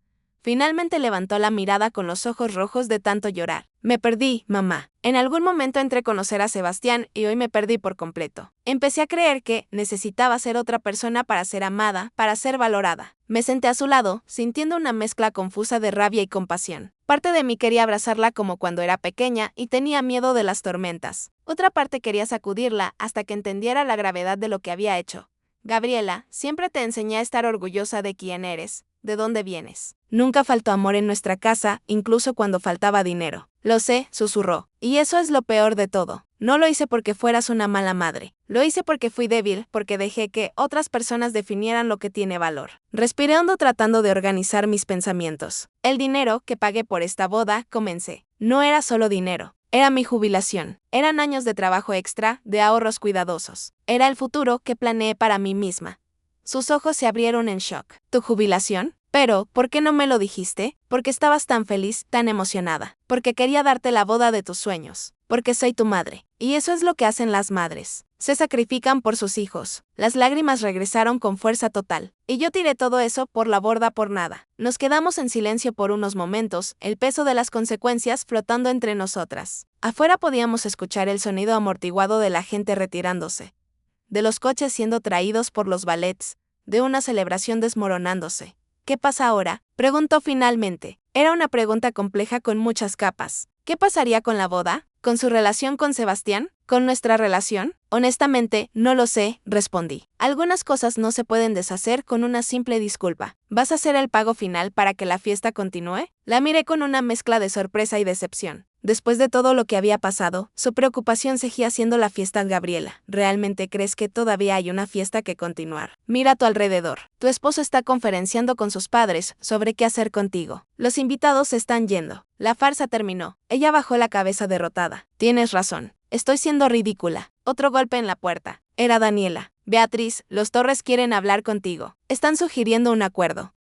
Finalmente levantó la mirada con los ojos rojos de tanto llorar. Me perdí, mamá. En algún momento entré a conocer a Sebastián y hoy me perdí por completo. Empecé a creer que necesitaba ser otra persona para ser amada, para ser valorada. Me senté a su lado, sintiendo una mezcla confusa de rabia y compasión. Parte de mí quería abrazarla como cuando era pequeña y tenía miedo de las tormentas. Otra parte quería sacudirla hasta que entendiera la gravedad de lo que había hecho. Gabriela, siempre te enseñé a estar orgullosa de quién eres, de dónde vienes. Nunca faltó amor en nuestra casa, incluso cuando faltaba dinero. Lo sé, susurró. Y eso es lo peor de todo. No lo hice porque fueras una mala madre. Lo hice porque fui débil, porque dejé que otras personas definieran lo que tiene valor. Respiré hondo tratando de organizar mis pensamientos. El dinero que pagué por esta boda, comencé. No era solo dinero. Era mi jubilación. Eran años de trabajo extra, de ahorros cuidadosos. Era el futuro que planeé para mí misma. Sus ojos se abrieron en shock. ¿Tu jubilación? Pero, ¿por qué no me lo dijiste? Porque estabas tan feliz, tan emocionada. Porque quería darte la boda de tus sueños. Porque soy tu madre. Y eso es lo que hacen las madres. Se sacrifican por sus hijos. Las lágrimas regresaron con fuerza total. Y yo tiré todo eso por la borda por nada. Nos quedamos en silencio por unos momentos, el peso de las consecuencias flotando entre nosotras. Afuera podíamos escuchar el sonido amortiguado de la gente retirándose. De los coches siendo traídos por los valets. De una celebración desmoronándose. ¿Qué pasa ahora?, preguntó finalmente. Era una pregunta compleja con muchas capas. ¿Qué pasaría con la boda? ¿Con su relación con Sebastián? ¿Con nuestra relación? Honestamente, no lo sé, respondí. Algunas cosas no se pueden deshacer con una simple disculpa. ¿Vas a hacer el pago final para que la fiesta continúe? La miré con una mezcla de sorpresa y decepción. Después de todo lo que había pasado, su preocupación seguía siendo la fiesta de Gabriela. ¿Realmente crees que todavía hay una fiesta que continuar? Mira a tu alrededor. Tu esposo está conferenciando con sus padres sobre qué hacer contigo. Los invitados se están yendo. La farsa terminó. Ella bajó la cabeza derrotada. Tienes razón. Estoy siendo ridícula. Otro golpe en la puerta. Era Daniela. Beatriz, los Torres quieren hablar contigo. Están sugiriendo un acuerdo.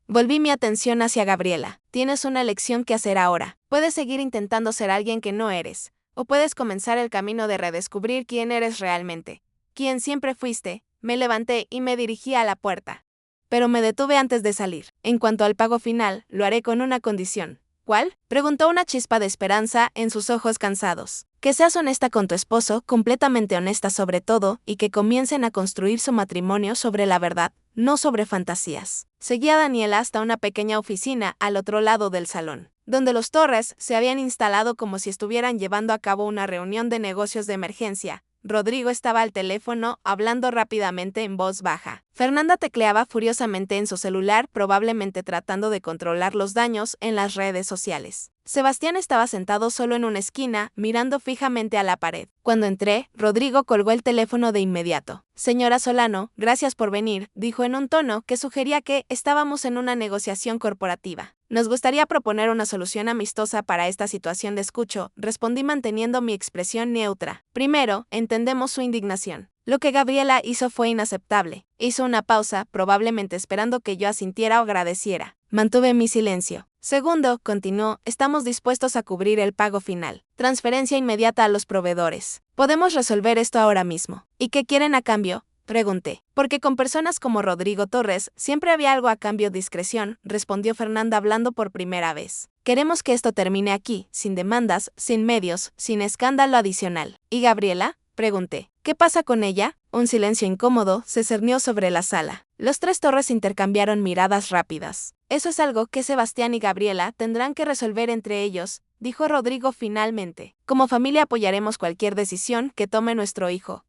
Volví mi atención hacia Gabriela. Tienes una elección que hacer ahora. Puedes seguir intentando ser alguien que no eres, o puedes comenzar el camino de redescubrir quién eres realmente. Quién siempre fuiste. Me levanté y me dirigí a la puerta. Pero me detuve antes de salir. En cuanto al pago final, lo haré con una condición. ¿Cuál?, preguntó una chispa de esperanza en sus ojos cansados. Que seas honesta con tu esposo, completamente honesta sobre todo, y que comiencen a construir su matrimonio sobre la verdad, no sobre fantasías. Seguí a Daniela hasta una pequeña oficina al otro lado del salón, donde los Torres se habían instalado como si estuvieran llevando a cabo una reunión de negocios de emergencia. Rodrigo estaba al teléfono, hablando rápidamente en voz baja. Fernanda tecleaba furiosamente en su celular, probablemente tratando de controlar los daños en las redes sociales. Sebastián estaba sentado solo en una esquina, mirando fijamente a la pared. Cuando entré, Rodrigo colgó el teléfono de inmediato. Señora Solano, gracias por venir, dijo en un tono que sugería que estábamos en una negociación corporativa. Nos gustaría proponer una solución amistosa para esta situación de escucho, respondí manteniendo mi expresión neutra. Primero, entendemos su indignación. Lo que Gabriela hizo fue inaceptable. Hizo una pausa, probablemente esperando que yo asintiera o agradeciera. Mantuve mi silencio. Segundo, continuó, estamos dispuestos a cubrir el pago final. Transferencia inmediata a los proveedores. Podemos resolver esto ahora mismo. ¿Y qué quieren a cambio?, pregunté. Porque con personas como Rodrigo Torres, siempre había algo a cambio. Discreción, respondió Fernanda hablando por primera vez. Queremos que esto termine aquí, sin demandas, sin medios, sin escándalo adicional. ¿Y Gabriela?, pregunté. ¿Qué pasa con ella? Un silencio incómodo se cernió sobre la sala. Los tres Torres intercambiaron miradas rápidas. Eso es algo que Sebastián y Gabriela tendrán que resolver entre ellos, dijo Rodrigo finalmente. Como familia apoyaremos cualquier decisión que tome nuestro hijo.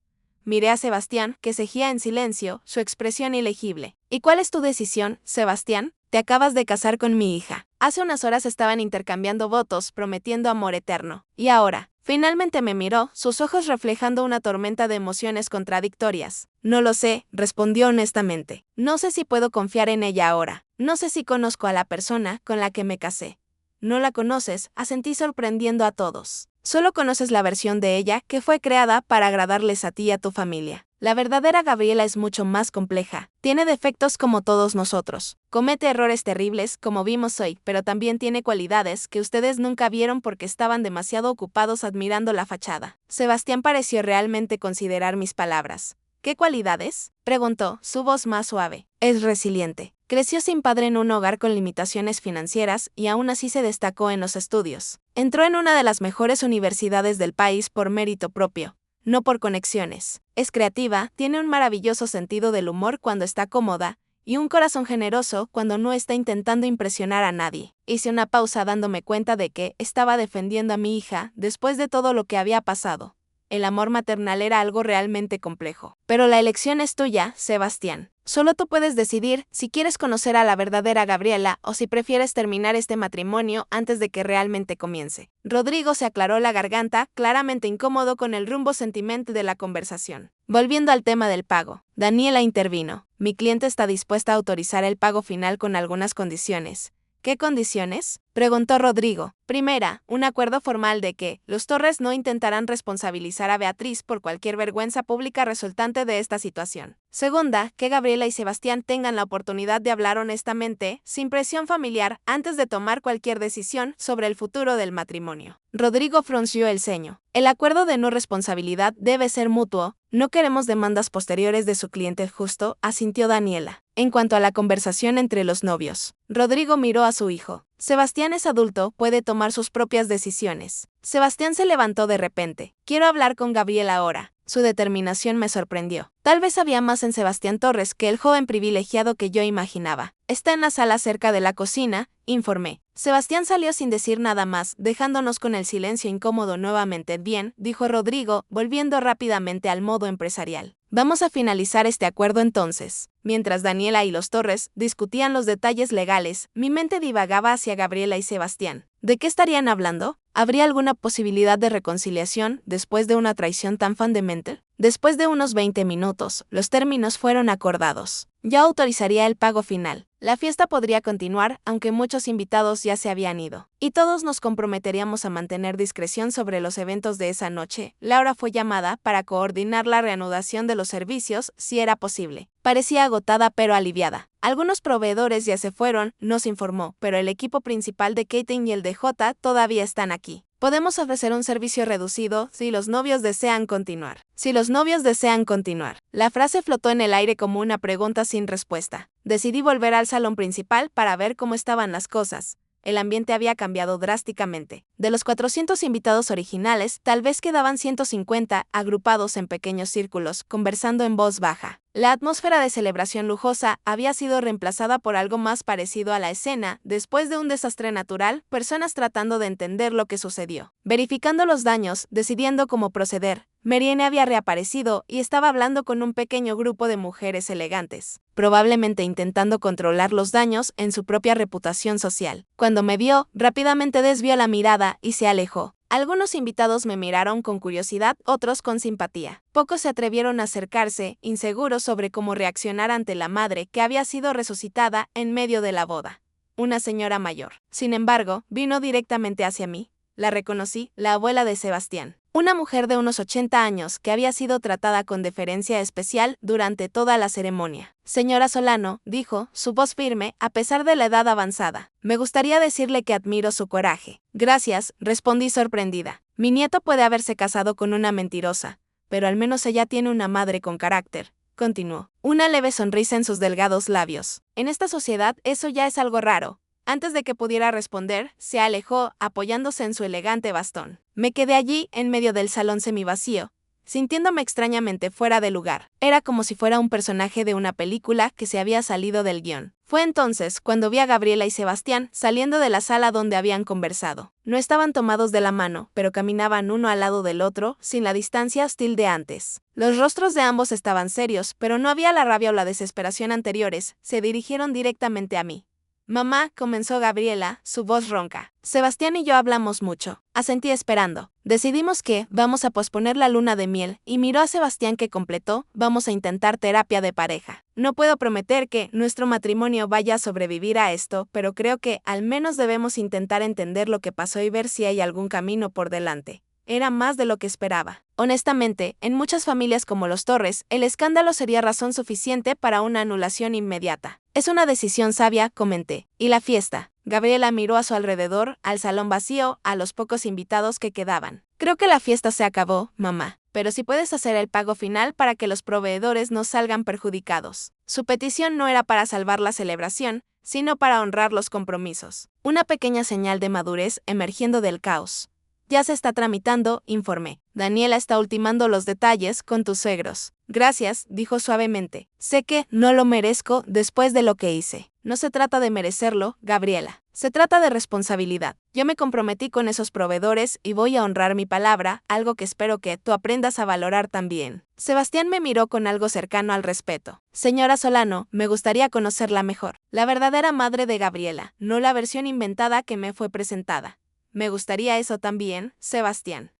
Miré a Sebastián, que seguía en silencio, su expresión ilegible. ¿Y cuál es tu decisión, Sebastián? Te acabas de casar con mi hija. Hace unas horas estaban intercambiando votos, prometiendo amor eterno. ¿Y ahora? Finalmente me miró, sus ojos reflejando una tormenta de emociones contradictorias. No lo sé, respondió honestamente. No sé si puedo confiar en ella ahora. No sé si conozco a la persona con la que me casé. No la conoces, asentí sorprendiendo a todos. Solo conoces la versión de ella que fue creada para agradarles a ti y a tu familia. La verdadera Gabriela es mucho más compleja. Tiene defectos como todos nosotros. Comete errores terribles como vimos hoy, pero también tiene cualidades que ustedes nunca vieron porque estaban demasiado ocupados admirando la fachada. Sebastián pareció realmente considerar mis palabras. ¿Qué cualidades?, preguntó, su voz más suave. Es resiliente. Creció sin padre en un hogar con limitaciones financieras y aún así se destacó en los estudios. Entró en una de las mejores universidades del país por mérito propio, no por conexiones. Es creativa, tiene un maravilloso sentido del humor cuando está cómoda, y un corazón generoso cuando no está intentando impresionar a nadie. Hice una pausa dándome cuenta de que estaba defendiendo a mi hija después de todo lo que había pasado. El amor maternal era algo realmente complejo. Pero la elección es tuya, Sebastián. Solo tú puedes decidir si quieres conocer a la verdadera Gabriela o si prefieres terminar este matrimonio antes de que realmente comience. Rodrigo se aclaró la garganta, claramente incómodo con el rumbo sentimental de la conversación. Volviendo al tema del pago, Daniela intervino. Mi cliente está dispuesta a autorizar el pago final con algunas condiciones. ¿Qué condiciones?, preguntó Rodrigo. Primera, un acuerdo formal de que los Torres no intentarán responsabilizar a Beatriz por cualquier vergüenza pública resultante de esta situación. Segunda, que Gabriela y Sebastián tengan la oportunidad de hablar honestamente, sin presión familiar, antes de tomar cualquier decisión sobre el futuro del matrimonio. Rodrigo frunció el ceño. El acuerdo de no responsabilidad debe ser mutuo. No queremos demandas posteriores de su cliente justo, asintió Daniela. En cuanto a la conversación entre los novios, Rodrigo miró a su hijo. Sebastián es adulto, puede tomar sus propias decisiones. Sebastián se levantó de repente. Quiero hablar con Gabriela ahora. Su determinación me sorprendió. Tal vez había más en Sebastián Torres que el joven privilegiado que yo imaginaba. Está en la sala cerca de la cocina, informé. Sebastián salió sin decir nada más, dejándonos con el silencio incómodo nuevamente. Bien, dijo Rodrigo, volviendo rápidamente al modo empresarial. Vamos a finalizar este acuerdo entonces. Mientras Daniela y los Torres discutían los detalles legales, mi mente divagaba hacia Gabriela y Sebastián. ¿De qué estarían hablando? ¿Habría alguna posibilidad de reconciliación después de una traición tan fundamental? Después de unos 20 minutos, los términos fueron acordados. Yo autorizaría el pago final. La fiesta podría continuar, aunque muchos invitados ya se habían ido. Y todos nos comprometeríamos a mantener discreción sobre los eventos de esa noche. Laura fue llamada para coordinar la reanudación de los servicios, si era posible. Parecía agotada pero aliviada. Algunos proveedores ya se fueron, nos informó, pero el equipo principal de catering y el de J todavía están aquí. Podemos ofrecer un servicio reducido si los novios desean continuar. Si los novios desean continuar. La frase flotó en el aire como una pregunta sin respuesta. Decidí volver al salón principal para ver cómo estaban las cosas. El ambiente había cambiado drásticamente. De los 400 invitados originales, tal vez quedaban 150 agrupados en pequeños círculos, conversando en voz baja. La atmósfera de celebración lujosa había sido reemplazada por algo más parecido a la escena, después de un desastre natural, personas tratando de entender lo que sucedió. Verificando los daños, decidiendo cómo proceder. Marianne había reaparecido y estaba hablando con un pequeño grupo de mujeres elegantes, probablemente intentando controlar los daños en su propia reputación social. Cuando me vio, rápidamente desvió la mirada y se alejó. Algunos invitados me miraron con curiosidad, otros con simpatía. Pocos se atrevieron a acercarse, inseguros sobre cómo reaccionar ante la madre que había sido resucitada en medio de la boda. Una señora mayor. Sin embargo, vino directamente hacia mí. La reconocí, la abuela de Sebastián. Una mujer de unos 80 años que había sido tratada con deferencia especial durante toda la ceremonia. Señora Solano, dijo, su voz firme, a pesar de la edad avanzada. Me gustaría decirle que admiro su coraje. Gracias, respondí sorprendida. Mi nieto puede haberse casado con una mentirosa, pero al menos ella tiene una madre con carácter. Continuó. Una leve sonrisa en sus delgados labios. En esta sociedad eso ya es algo raro. Antes de que pudiera responder, se alejó, apoyándose en su elegante bastón. Me quedé allí, en medio del salón semivacío, sintiéndome extrañamente fuera de lugar. Era como si fuera un personaje de una película que se había salido del guión. Fue entonces cuando vi a Gabriela y Sebastián saliendo de la sala donde habían conversado. No estaban tomados de la mano, pero caminaban uno al lado del otro, sin la distancia hostil de antes. Los rostros de ambos estaban serios, pero no había la rabia o la desesperación anteriores. Se dirigieron directamente a mí. Mamá, comenzó Gabriela, su voz ronca. Sebastián y yo hablamos mucho. Asentí esperando. Decidimos que vamos a posponer la luna de miel y miró a Sebastián que completó, vamos a intentar terapia de pareja. No puedo prometer que nuestro matrimonio vaya a sobrevivir a esto, pero creo que al menos debemos intentar entender lo que pasó y ver si hay algún camino por delante. Era más de lo que esperaba. Honestamente, en muchas familias como los Torres, el escándalo sería razón suficiente para una anulación inmediata. Es una decisión sabia, comenté. ¿Y la fiesta? Gabriela miró a su alrededor, al salón vacío, a los pocos invitados que quedaban. Creo que la fiesta se acabó, mamá. pero si puedes hacer el pago final para que los proveedores no salgan perjudicados. Su petición no era para salvar la celebración, sino para honrar los compromisos. Una pequeña señal de madurez emergiendo del caos. Ya se está tramitando, informé. Daniela está ultimando los detalles con tus suegros. Gracias, dijo suavemente. Sé que no lo merezco después de lo que hice. No se trata de merecerlo, Gabriela. Se trata de responsabilidad. Yo me comprometí con esos proveedores y voy a honrar mi palabra, algo que espero que tú aprendas a valorar también. Sebastián me miró con algo cercano al respeto. Señora Solano, me gustaría conocerla mejor. La verdadera madre de Gabriela, no la versión inventada que me fue presentada. Me gustaría eso también, Sebastián.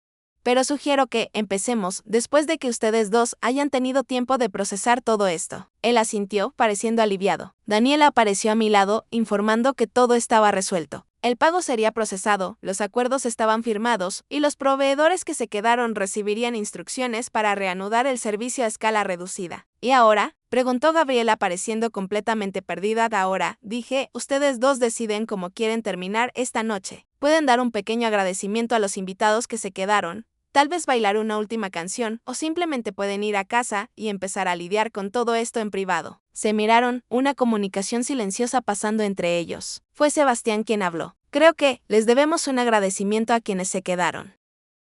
Pero sugiero que empecemos después de que ustedes dos hayan tenido tiempo de procesar todo esto. Él asintió, pareciendo aliviado. Daniela apareció a mi lado, informando que todo estaba resuelto. El pago sería procesado, los acuerdos estaban firmados, y los proveedores que se quedaron recibirían instrucciones para reanudar el servicio a escala reducida. ¿Y ahora? Preguntó Gabriela pareciendo completamente perdida. Ahora, dije, ustedes dos deciden cómo quieren terminar esta noche. Pueden dar un pequeño agradecimiento a los invitados que se quedaron, tal vez bailar una última canción, o simplemente pueden ir a casa y empezar a lidiar con todo esto en privado. Se miraron, una comunicación silenciosa pasando entre ellos. Fue Sebastián quien habló. Creo que les debemos un agradecimiento a quienes se quedaron.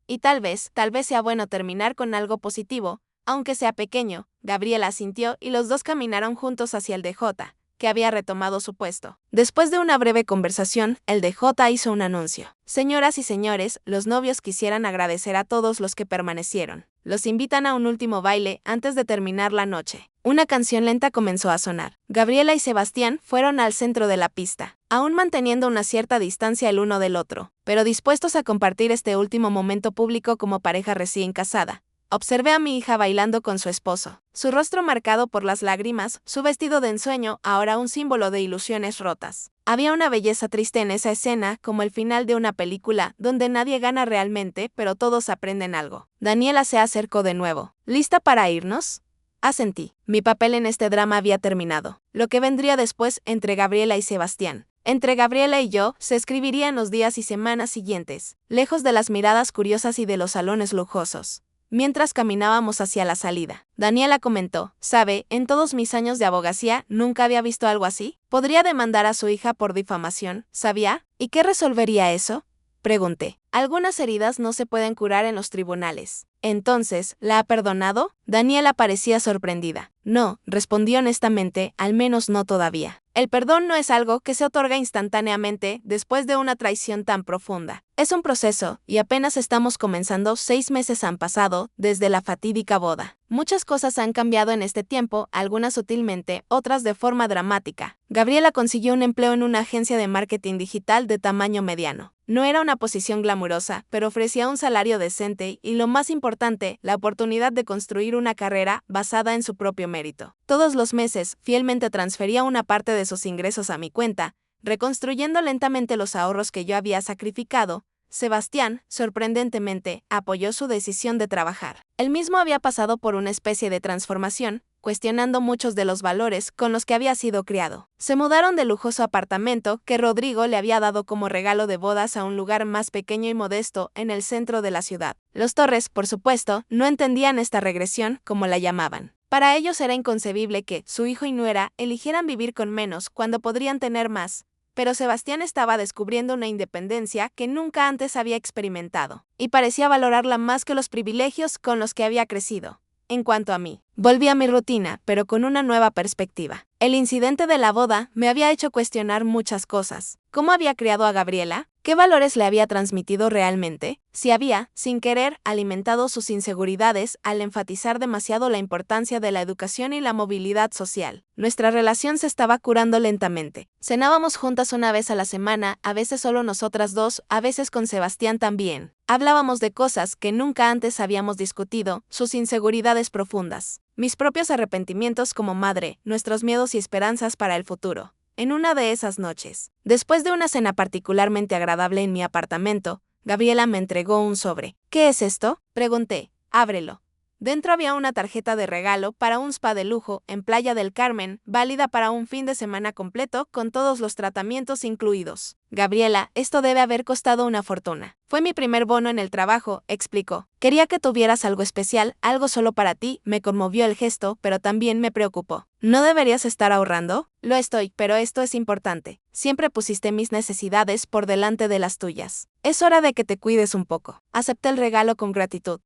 Y tal vez sea bueno terminar con algo positivo, aunque sea pequeño. Gabriela asintió y los dos caminaron juntos hacia el DJ, que había retomado su puesto. Después de una breve conversación, el DJ hizo un anuncio. Señoras y señores, los novios quisieran agradecer a todos los que permanecieron. Los invitan a un último baile antes de terminar la noche. Una canción lenta comenzó a sonar. Gabriela y Sebastián fueron al centro de la pista, aún manteniendo una cierta distancia el uno del otro, pero dispuestos a compartir este último momento público como pareja recién casada. Observé a mi hija bailando con su esposo, su rostro marcado por las lágrimas, su vestido de ensueño ahora un símbolo de ilusiones rotas. Había una belleza triste en esa escena, como el final de una película, donde nadie gana realmente, pero todos aprenden algo. Daniela se acercó de nuevo. ¿Lista para irnos? Asentí. Mi papel en este drama había terminado. Lo que vendría después entre Gabriela y Sebastián. Entre Gabriela y yo, se escribiría en los días y semanas siguientes, lejos de las miradas curiosas y de los salones lujosos. Mientras caminábamos hacia la salida, Daniela comentó, ¿sabe? En todos mis años de abogacía nunca había visto algo así. ¿Podría demandar a su hija por difamación? ¿Sabía? ¿Y qué resolvería eso? Pregunté. Algunas heridas no se pueden curar en los tribunales. Entonces, ¿la ha perdonado? Daniela parecía sorprendida. No, respondió honestamente, al menos no todavía. El perdón no es algo que se otorga instantáneamente después de una traición tan profunda. Es un proceso, y apenas estamos comenzando. 6 meses han pasado desde la fatídica boda. Muchas cosas han cambiado en este tiempo, algunas sutilmente, otras de forma dramática. Gabriela consiguió un empleo en una agencia de marketing digital de tamaño mediano. No era una posición glamurosa, pero ofrecía un salario decente y, lo más importante, la oportunidad de construir una carrera basada en su propio mérito. Todos los meses, fielmente transfería una parte de sus ingresos a mi cuenta, reconstruyendo lentamente los ahorros que yo había sacrificado. Sebastián, sorprendentemente, apoyó su decisión de trabajar. Él mismo había pasado por una especie de transformación, cuestionando muchos de los valores con los que había sido criado. Se mudaron del lujoso apartamento que Rodrigo le había dado como regalo de bodas a un lugar más pequeño y modesto en el centro de la ciudad. Los Torres, por supuesto, no entendían esta regresión, como la llamaban. Para ellos era inconcebible que su hijo y nuera eligieran vivir con menos cuando podrían tener más. Pero Sebastián estaba descubriendo una independencia que nunca antes había experimentado, y parecía valorarla más que los privilegios con los que había crecido. En cuanto a mí, volví a mi rutina, pero con una nueva perspectiva. El incidente de la boda me había hecho cuestionar muchas cosas. ¿Cómo había criado a Gabriela? ¿Qué valores le había transmitido realmente? Si había, sin querer, alimentado sus inseguridades al enfatizar demasiado la importancia de la educación y la movilidad social. Nuestra relación se estaba curando lentamente. Cenábamos juntas una vez a la semana, a veces solo nosotras dos, a veces con Sebastián también. Hablábamos de cosas que nunca antes habíamos discutido, sus inseguridades profundas, mis propios arrepentimientos como madre, nuestros miedos y esperanzas para el futuro. En una de esas noches, después de una cena particularmente agradable en mi apartamento, Gabriela me entregó un sobre. ¿Qué es esto? Pregunté. Ábrelo. Dentro había una tarjeta de regalo para un spa de lujo en Playa del Carmen, válida para un fin de semana completo con todos los tratamientos incluidos. Gabriela, esto debe haber costado una fortuna. Fue mi primer bono en el trabajo, explicó. Quería que tuvieras algo especial, algo solo para ti. Me conmovió el gesto, pero también me preocupó. ¿No deberías estar ahorrando? Lo estoy, pero esto es importante. Siempre pusiste mis necesidades por delante de las tuyas. Es hora de que te cuides un poco. Acepté el regalo con gratitud.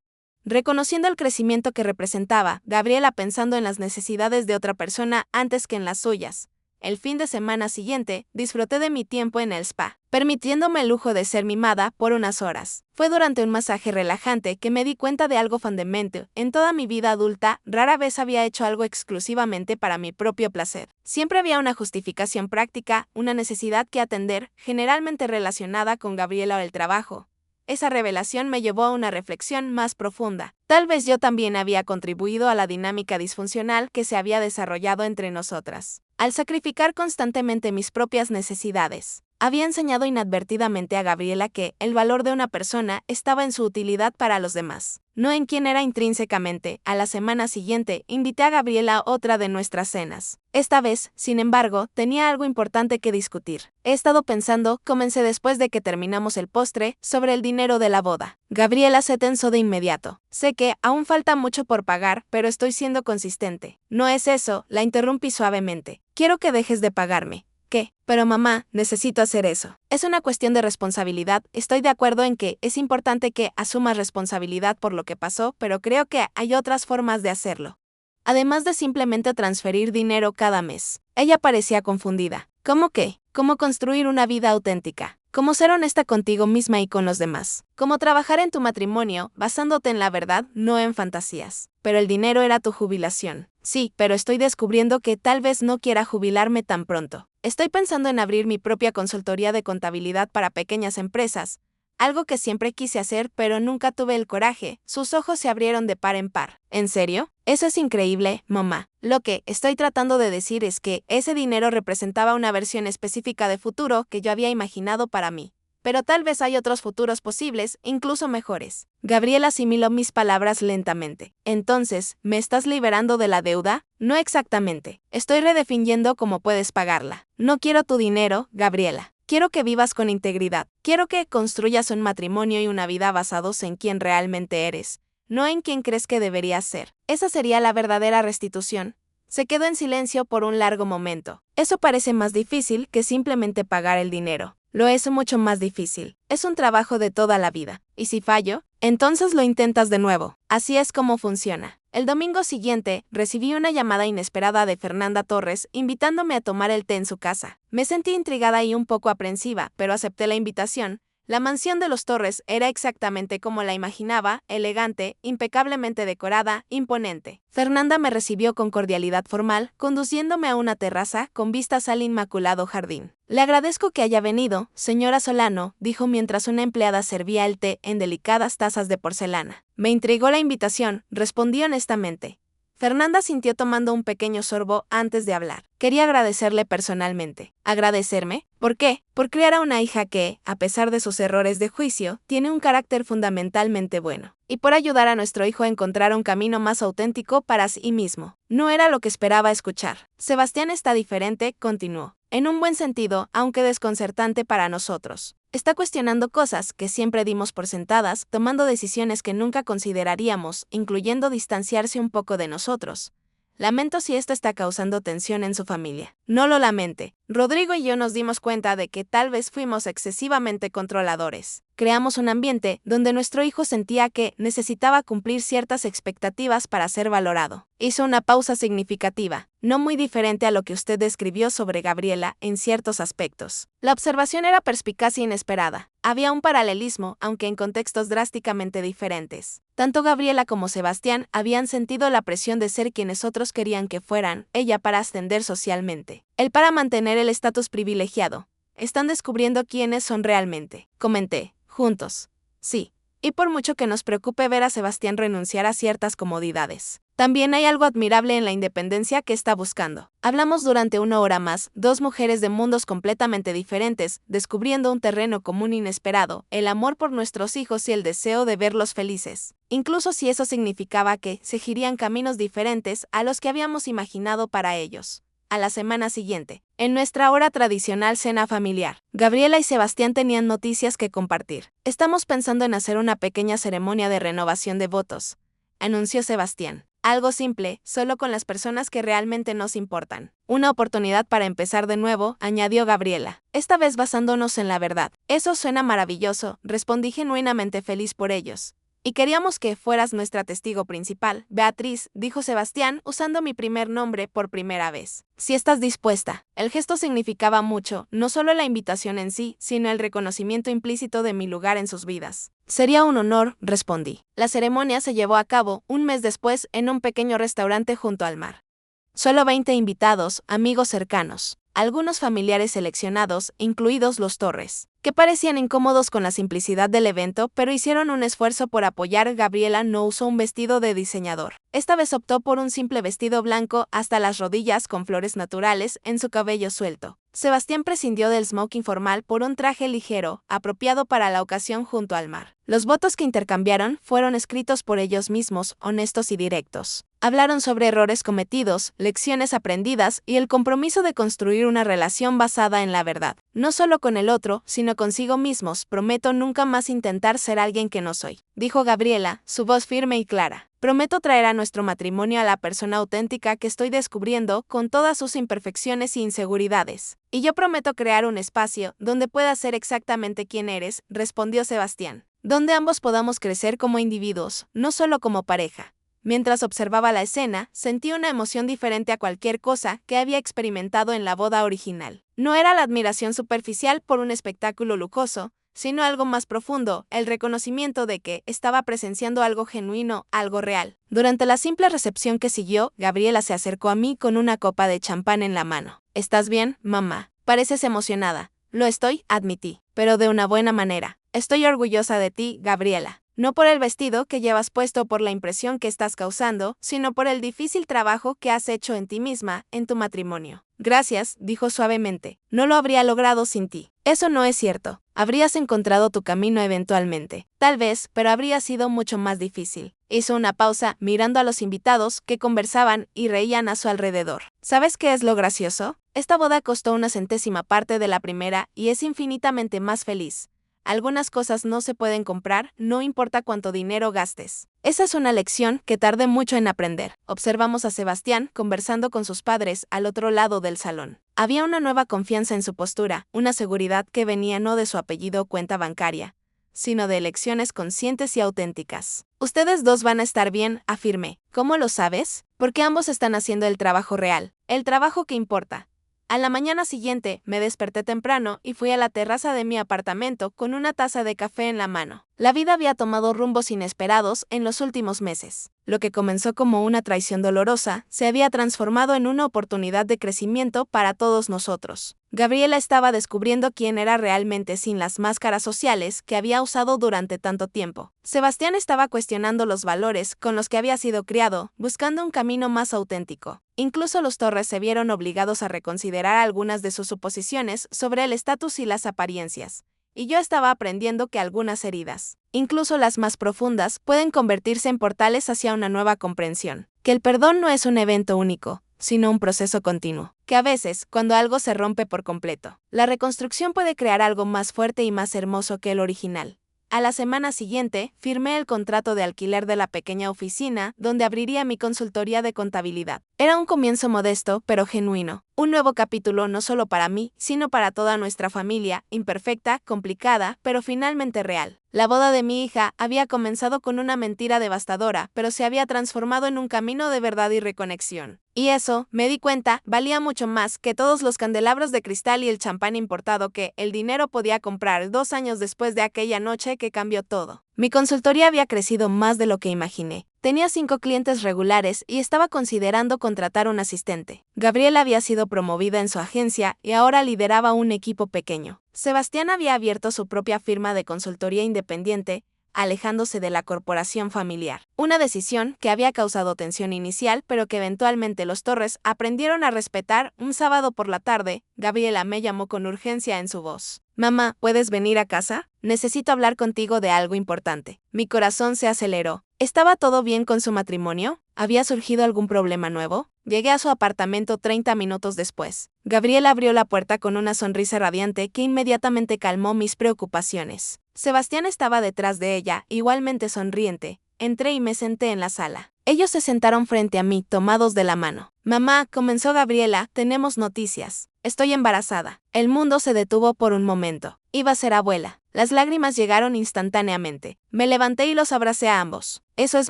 Reconociendo el crecimiento que representaba, Gabriela pensando en las necesidades de otra persona antes que en las suyas. El fin de semana siguiente, disfruté de mi tiempo en el spa, permitiéndome el lujo de ser mimada por unas horas. Fue durante un masaje relajante que me di cuenta de algo fundamental. En toda mi vida adulta, rara vez había hecho algo exclusivamente para mi propio placer. Siempre había una justificación práctica, una necesidad que atender, generalmente relacionada con Gabriela o el trabajo. Esa revelación me llevó a una reflexión más profunda. Tal vez yo también había contribuido a la dinámica disfuncional que se había desarrollado entre nosotras. Al sacrificar constantemente mis propias necesidades, había enseñado inadvertidamente a Gabriela que el valor de una persona estaba en su utilidad para los demás, no en quién era intrínsecamente. A la semana siguiente, invité a Gabriela a otra de nuestras cenas. Esta vez, sin embargo, tenía algo importante que discutir. He estado pensando, comencé después de que terminamos el postre, sobre el dinero de la boda. Gabriela se tensó de inmediato. Sé que aún falta mucho por pagar, pero estoy siendo consistente. No es eso, la interrumpí suavemente. Quiero que dejes de pagarme. ¿Qué? Pero mamá, necesito hacer eso. Es una cuestión de responsabilidad. Estoy de acuerdo en que es importante que asumas responsabilidad por lo que pasó, pero creo que hay otras formas de hacerlo. Además de simplemente transferir dinero cada mes. Ella parecía confundida. ¿Cómo qué? ¿Cómo construir una vida auténtica? ¿Cómo ser honesta contigo misma y con los demás? ¿Cómo trabajar en tu matrimonio, basándote en la verdad, no en fantasías? Pero el dinero era tu jubilación. Sí, pero estoy descubriendo que tal vez no quiera jubilarme tan pronto. Estoy pensando en abrir mi propia consultoría de contabilidad para pequeñas empresas. Algo que siempre quise hacer, pero nunca tuve el coraje. Sus ojos se abrieron de par en par. ¿En serio? Eso es increíble, mamá. Lo que estoy tratando de decir es que ese dinero representaba una versión específica de futuro que yo había imaginado para mí. Pero tal vez hay otros futuros posibles, incluso mejores. Gabriela asimiló mis palabras lentamente. Entonces, ¿me estás liberando de la deuda? No exactamente. Estoy redefiniendo cómo puedes pagarla. No quiero tu dinero, Gabriela. Quiero que vivas con integridad. Quiero que construyas un matrimonio y una vida basados en quién realmente eres, no en quién crees que deberías ser. Esa sería la verdadera restitución. Se quedó en silencio por un largo momento. Eso parece más difícil que simplemente pagar el dinero. Lo es mucho más difícil. Es un trabajo de toda la vida. ¿Y si fallo? Entonces lo intentas de nuevo. Así es como funciona. El domingo siguiente, recibí una llamada inesperada de Fernanda Torres invitándome a tomar el té en su casa. Me sentí intrigada y un poco aprensiva, pero acepté la invitación. La mansión de los Torres era exactamente como la imaginaba, elegante, impecablemente decorada, imponente. Fernanda me recibió con cordialidad formal, conduciéndome a una terraza con vistas al inmaculado jardín. Le agradezco que haya venido, señora Solano, dijo mientras una empleada servía el té en delicadas tazas de porcelana. Me intrigó la invitación, respondí honestamente. Fernanda sintió tomando un pequeño sorbo antes de hablar. Quería agradecerle personalmente. ¿Agradecerme? ¿Por qué? Por criar a una hija que, a pesar de sus errores de juicio, tiene un carácter fundamentalmente bueno. Y por ayudar a nuestro hijo a encontrar un camino más auténtico para sí mismo. No era lo que esperaba escuchar. Sebastián está diferente, continuó. En un buen sentido, aunque desconcertante para nosotros. Está cuestionando cosas que siempre dimos por sentadas, tomando decisiones que nunca consideraríamos, incluyendo distanciarse un poco de nosotros. Lamento si esto está causando tensión en su familia. No lo lamente. Rodrigo y yo nos dimos cuenta de que tal vez fuimos excesivamente controladores. Creamos un ambiente donde nuestro hijo sentía que necesitaba cumplir ciertas expectativas para ser valorado. Hizo una pausa significativa, no muy diferente a lo que usted describió sobre Gabriela en ciertos aspectos. La observación era perspicaz e inesperada. Había un paralelismo, aunque en contextos drásticamente diferentes. Tanto Gabriela como Sebastián habían sentido la presión de ser quienes otros querían que fueran, ella para ascender socialmente, él para mantener el estatus privilegiado. Están descubriendo quiénes son realmente, comenté, juntos. Sí. Y por mucho que nos preocupe ver a Sebastián renunciar a ciertas comodidades, También hay algo admirable en la independencia que está buscando. Hablamos durante 1 hora más, dos mujeres de mundos completamente diferentes, descubriendo un terreno común inesperado, el amor por nuestros hijos y el deseo de verlos felices. Incluso si eso significaba que seguirían caminos diferentes a los que habíamos imaginado para ellos. A la semana siguiente, en nuestra hora tradicional cena familiar, Gabriela y Sebastián tenían noticias que compartir. Estamos pensando en hacer una pequeña ceremonia de renovación de votos, anunció Sebastián. Algo simple, solo con las personas que realmente nos importan. Una oportunidad para empezar de nuevo, añadió Gabriela, esta vez basándonos en la verdad. Eso suena maravilloso, respondí genuinamente feliz por ellos. Y queríamos que fueras nuestra testigo principal, Beatriz, dijo Sebastián, usando mi primer nombre por primera vez. Si estás dispuesta. El gesto significaba mucho, no solo la invitación en sí, sino el reconocimiento implícito de mi lugar en sus vidas. Sería un honor, respondí. La ceremonia se llevó a cabo, un mes después, en un pequeño restaurante junto al mar. Solo 20 invitados, amigos cercanos. Algunos familiares seleccionados, incluidos los Torres, que parecían incómodos con la simplicidad del evento, pero hicieron un esfuerzo por apoyar. Gabriela no usó un vestido de diseñador. Esta vez optó por un simple vestido blanco hasta las rodillas con flores naturales en su cabello suelto. Sebastián prescindió del smoking formal por un traje ligero, apropiado para la ocasión junto al mar. Los votos que intercambiaron fueron escritos por ellos mismos, honestos y directos. Hablaron sobre errores cometidos, lecciones aprendidas y el compromiso de construir una relación basada en la verdad. No solo con el otro, sino consigo mismos. Prometo nunca más intentar ser alguien que no soy, dijo Gabriela, su voz firme y clara. Prometo traer a nuestro matrimonio a la persona auténtica que estoy descubriendo con todas sus imperfecciones e inseguridades. Y yo prometo crear un espacio donde puedas ser exactamente quien eres, respondió Sebastián. Donde ambos podamos crecer como individuos, no solo como pareja. Mientras observaba la escena, sentí una emoción diferente a cualquier cosa que había experimentado en la boda original. No era la admiración superficial por un espectáculo lujoso, sino algo más profundo, el reconocimiento de que estaba presenciando algo genuino, algo real. Durante la simple recepción que siguió, Gabriela se acercó a mí con una copa de champán en la mano. ¿Estás bien, mamá? Pareces emocionada. Lo estoy, admití, pero de una buena manera. Estoy orgullosa de ti, Gabriela. No por el vestido que llevas puesto o por la impresión que estás causando, sino por el difícil trabajo que has hecho en ti misma, en tu matrimonio. Gracias, dijo suavemente. No lo habría logrado sin ti. Eso no es cierto. Habrías encontrado tu camino eventualmente. Tal vez, pero habría sido mucho más difícil. Hizo una pausa, mirando a los invitados que conversaban y reían a su alrededor. ¿Sabes qué es lo gracioso? Esta boda costó 1/100ª parte de la primera y es infinitamente más feliz. Algunas cosas no se pueden comprar, no importa cuánto dinero gastes. Esa es una lección que tardé mucho en aprender. Observamos a Sebastián conversando con sus padres al otro lado del salón. Había una nueva confianza en su postura, una seguridad que venía no de su apellido o cuenta bancaria, sino de elecciones conscientes y auténticas. Ustedes dos van a estar bien, afirmé. ¿Cómo lo sabes? Porque ambos están haciendo el trabajo real, el trabajo que importa. A la mañana siguiente, me desperté temprano y fui a la terraza de mi apartamento con una taza de café en la mano. La vida había tomado rumbos inesperados en los últimos meses. Lo que comenzó como una traición dolorosa, se había transformado en una oportunidad de crecimiento para todos nosotros. Gabriela estaba descubriendo quién era realmente sin las máscaras sociales que había usado durante tanto tiempo. Sebastián estaba cuestionando los valores con los que había sido criado, buscando un camino más auténtico. Incluso los Torres se vieron obligados a reconsiderar algunas de sus suposiciones sobre el estatus y las apariencias. Y yo estaba aprendiendo que algunas heridas, incluso las más profundas, pueden convertirse en portales hacia una nueva comprensión. Que el perdón no es un evento único, sino un proceso continuo. Que a veces, cuando algo se rompe por completo, la reconstrucción puede crear algo más fuerte y más hermoso que el original. A la semana siguiente, firmé el contrato de alquiler de la pequeña oficina donde abriría mi consultoría de contabilidad. Era un comienzo modesto, pero genuino. Un nuevo capítulo no solo para mí, sino para toda nuestra familia, imperfecta, complicada, pero finalmente real. La boda de mi hija había comenzado con una mentira devastadora, pero se había transformado en un camino de verdad y reconexión. Y eso, me di cuenta, valía mucho más que todos los candelabros de cristal y el champán importado que el dinero podía comprar 2 años después de aquella noche que cambió todo. Mi consultoría había crecido más de lo que imaginé. Tenía 5 clientes regulares y estaba considerando contratar un asistente. Gabriela había sido promovida en su agencia y ahora lideraba un equipo pequeño. Sebastián había abierto su propia firma de consultoría independiente, alejándose de la corporación familiar. Una decisión que había causado tensión inicial, pero que eventualmente los Torres aprendieron a respetar. Un sábado por la tarde, Gabriela me llamó con urgencia en su voz. Mamá, ¿puedes venir a casa? Necesito hablar contigo de algo importante. Mi corazón se aceleró. ¿Estaba todo bien con su matrimonio? ¿Había surgido algún problema nuevo? Llegué a su apartamento 30 minutos después. Gabriela abrió la puerta con una sonrisa radiante que inmediatamente calmó mis preocupaciones. Sebastián estaba detrás de ella, igualmente sonriente. Entré y me senté en la sala. Ellos se sentaron frente a mí, tomados de la mano. Mamá, comenzó Gabriela, tenemos noticias. Estoy embarazada. El mundo se detuvo por un momento. Iba a ser abuela. Las lágrimas llegaron instantáneamente. Me levanté y los abracé a ambos. Eso es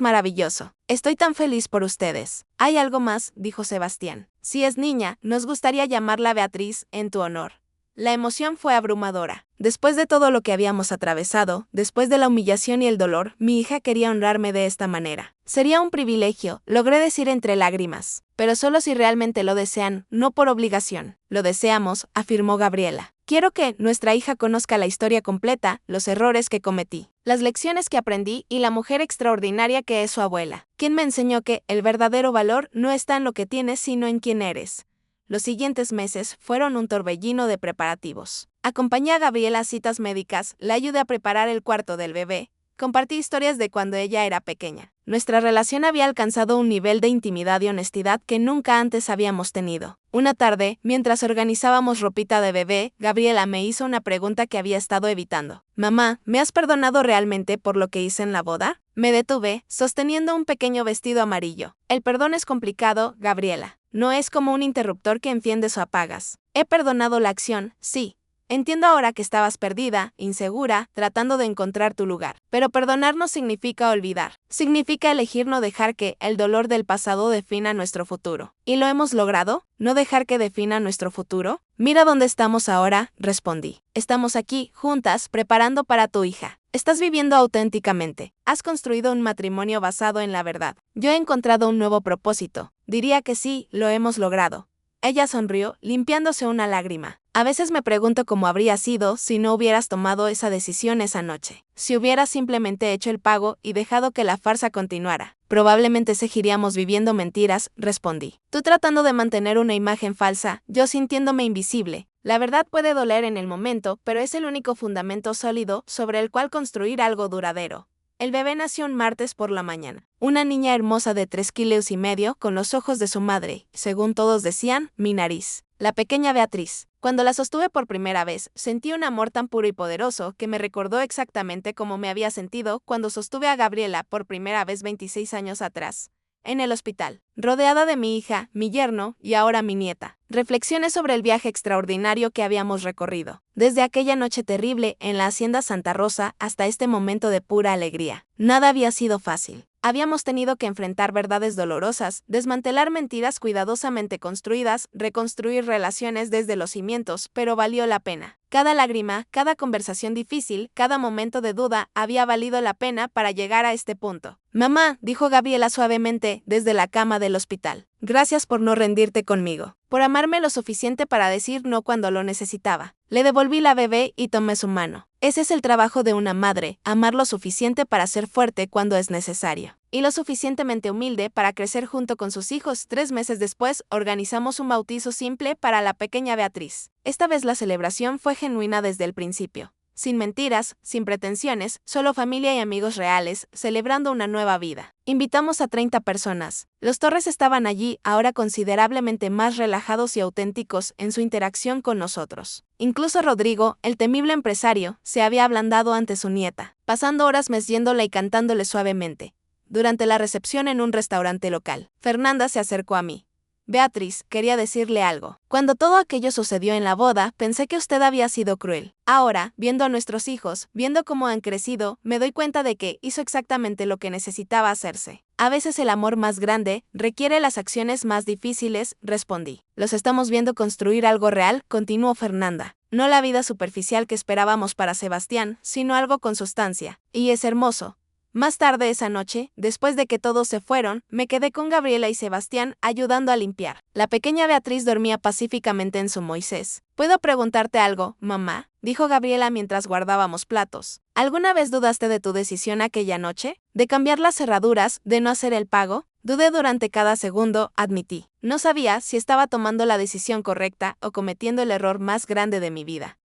maravilloso. Estoy tan feliz por ustedes. Hay algo más, dijo Sebastián. Si es niña, nos gustaría llamarla Beatriz, en tu honor. La emoción fue abrumadora. Después de todo lo que habíamos atravesado, después de la humillación y el dolor, mi hija quería honrarme de esta manera. Sería un privilegio, logré decir entre lágrimas. Pero solo si realmente lo desean, no por obligación. Lo deseamos, afirmó Gabriela. Quiero que nuestra hija conozca la historia completa, los errores que cometí, las lecciones que aprendí y la mujer extraordinaria que es su abuela, quien me enseñó que el verdadero valor no está en lo que tienes, sino en quién eres. Los siguientes meses fueron un torbellino de preparativos. Acompañé a Gabriela a citas médicas, la ayudé a preparar el cuarto del bebé, compartí historias de cuando ella era pequeña. Nuestra relación había alcanzado un nivel de intimidad y honestidad que nunca antes habíamos tenido. Una tarde, mientras organizábamos ropita de bebé, Gabriela me hizo una pregunta que había estado evitando. Mamá, ¿me has perdonado realmente por lo que hice en la boda? Me detuve, sosteniendo un pequeño vestido amarillo. El perdón es complicado, Gabriela. No es como un interruptor que enciendes o apagas. He perdonado la acción, sí. Entiendo ahora que estabas perdida, insegura, tratando de encontrar tu lugar. Pero perdonar no significa olvidar. Significa elegir no dejar que el dolor del pasado defina nuestro futuro. ¿Y lo hemos logrado? ¿No dejar que defina nuestro futuro? Mira dónde estamos ahora, respondí. Estamos aquí, juntas, preparando para tu hija. Estás viviendo auténticamente. Has construido un matrimonio basado en la verdad. Yo he encontrado un nuevo propósito. Diría que sí, lo hemos logrado. Ella sonrió, limpiándose una lágrima. A veces me pregunto cómo habría sido si no hubieras tomado esa decisión esa noche. Si hubieras simplemente hecho el pago y dejado que la farsa continuara. Probablemente seguiríamos viviendo mentiras, respondí. Tú tratando de mantener una imagen falsa, yo sintiéndome invisible. La verdad puede doler en el momento, pero es el único fundamento sólido sobre el cual construir algo duradero. El bebé nació un martes por la mañana. Una niña hermosa de 3,5 kilos con los ojos de su madre, según todos decían, mi nariz. La pequeña Beatriz. Cuando la sostuve por primera vez, sentí un amor tan puro y poderoso que me recordó exactamente cómo me había sentido cuando sostuve a Gabriela por primera vez 26 años atrás. En el hospital, rodeada de mi hija, mi yerno y ahora mi nieta. Reflexiones sobre el viaje extraordinario que habíamos recorrido, desde aquella noche terrible en la hacienda Santa Rosa hasta este momento de pura alegría. Nada había sido fácil. Habíamos tenido que enfrentar verdades dolorosas, desmantelar mentiras cuidadosamente construidas, reconstruir relaciones desde los cimientos, pero valió la pena. Cada lágrima, cada conversación difícil, cada momento de duda había valido la pena para llegar a este punto. Mamá, dijo Gabriela suavemente desde la cama del hospital. Gracias por no rendirte conmigo, por amarme lo suficiente para decir no cuando lo necesitaba. Le devolví la bebé y tomé su mano. Ese es el trabajo de una madre, amar lo suficiente para ser fuerte cuando es necesario. Y lo suficientemente humilde para crecer junto con sus hijos. 3 meses después, organizamos un bautizo simple para la pequeña Beatriz. Esta vez la celebración fue genuina desde el principio. Sin mentiras, sin pretensiones, solo familia y amigos reales, celebrando una nueva vida. Invitamos a 30 personas. Los Torres estaban allí, ahora considerablemente más relajados y auténticos en su interacción con nosotros. Incluso Rodrigo, el temible empresario, se había ablandado ante su nieta, pasando horas meciéndola y cantándole suavemente. Durante la recepción en un restaurante local, Fernanda se acercó a mí. Beatriz, quería decirle algo. Cuando todo aquello sucedió en la boda, pensé que usted había sido cruel. Ahora, viendo a nuestros hijos, viendo cómo han crecido, me doy cuenta de que hizo exactamente lo que necesitaba hacerse. A veces el amor más grande requiere las acciones más difíciles, respondí. Los estamos viendo construir algo real, continuó Fernanda. No la vida superficial que esperábamos para Sebastián, sino algo con sustancia. Y es hermoso. Más tarde esa noche, después de que todos se fueron, me quedé con Gabriela y Sebastián ayudando a limpiar. La pequeña Beatriz dormía pacíficamente en su Moisés. ¿Puedo preguntarte algo, mamá?, dijo Gabriela mientras guardábamos platos. ¿Alguna vez dudaste de tu decisión aquella noche? ¿De cambiar las cerraduras? ¿De no hacer el pago? Dudé durante cada segundo, admití. No sabía si estaba tomando la decisión correcta o cometiendo el error más grande de mi vida.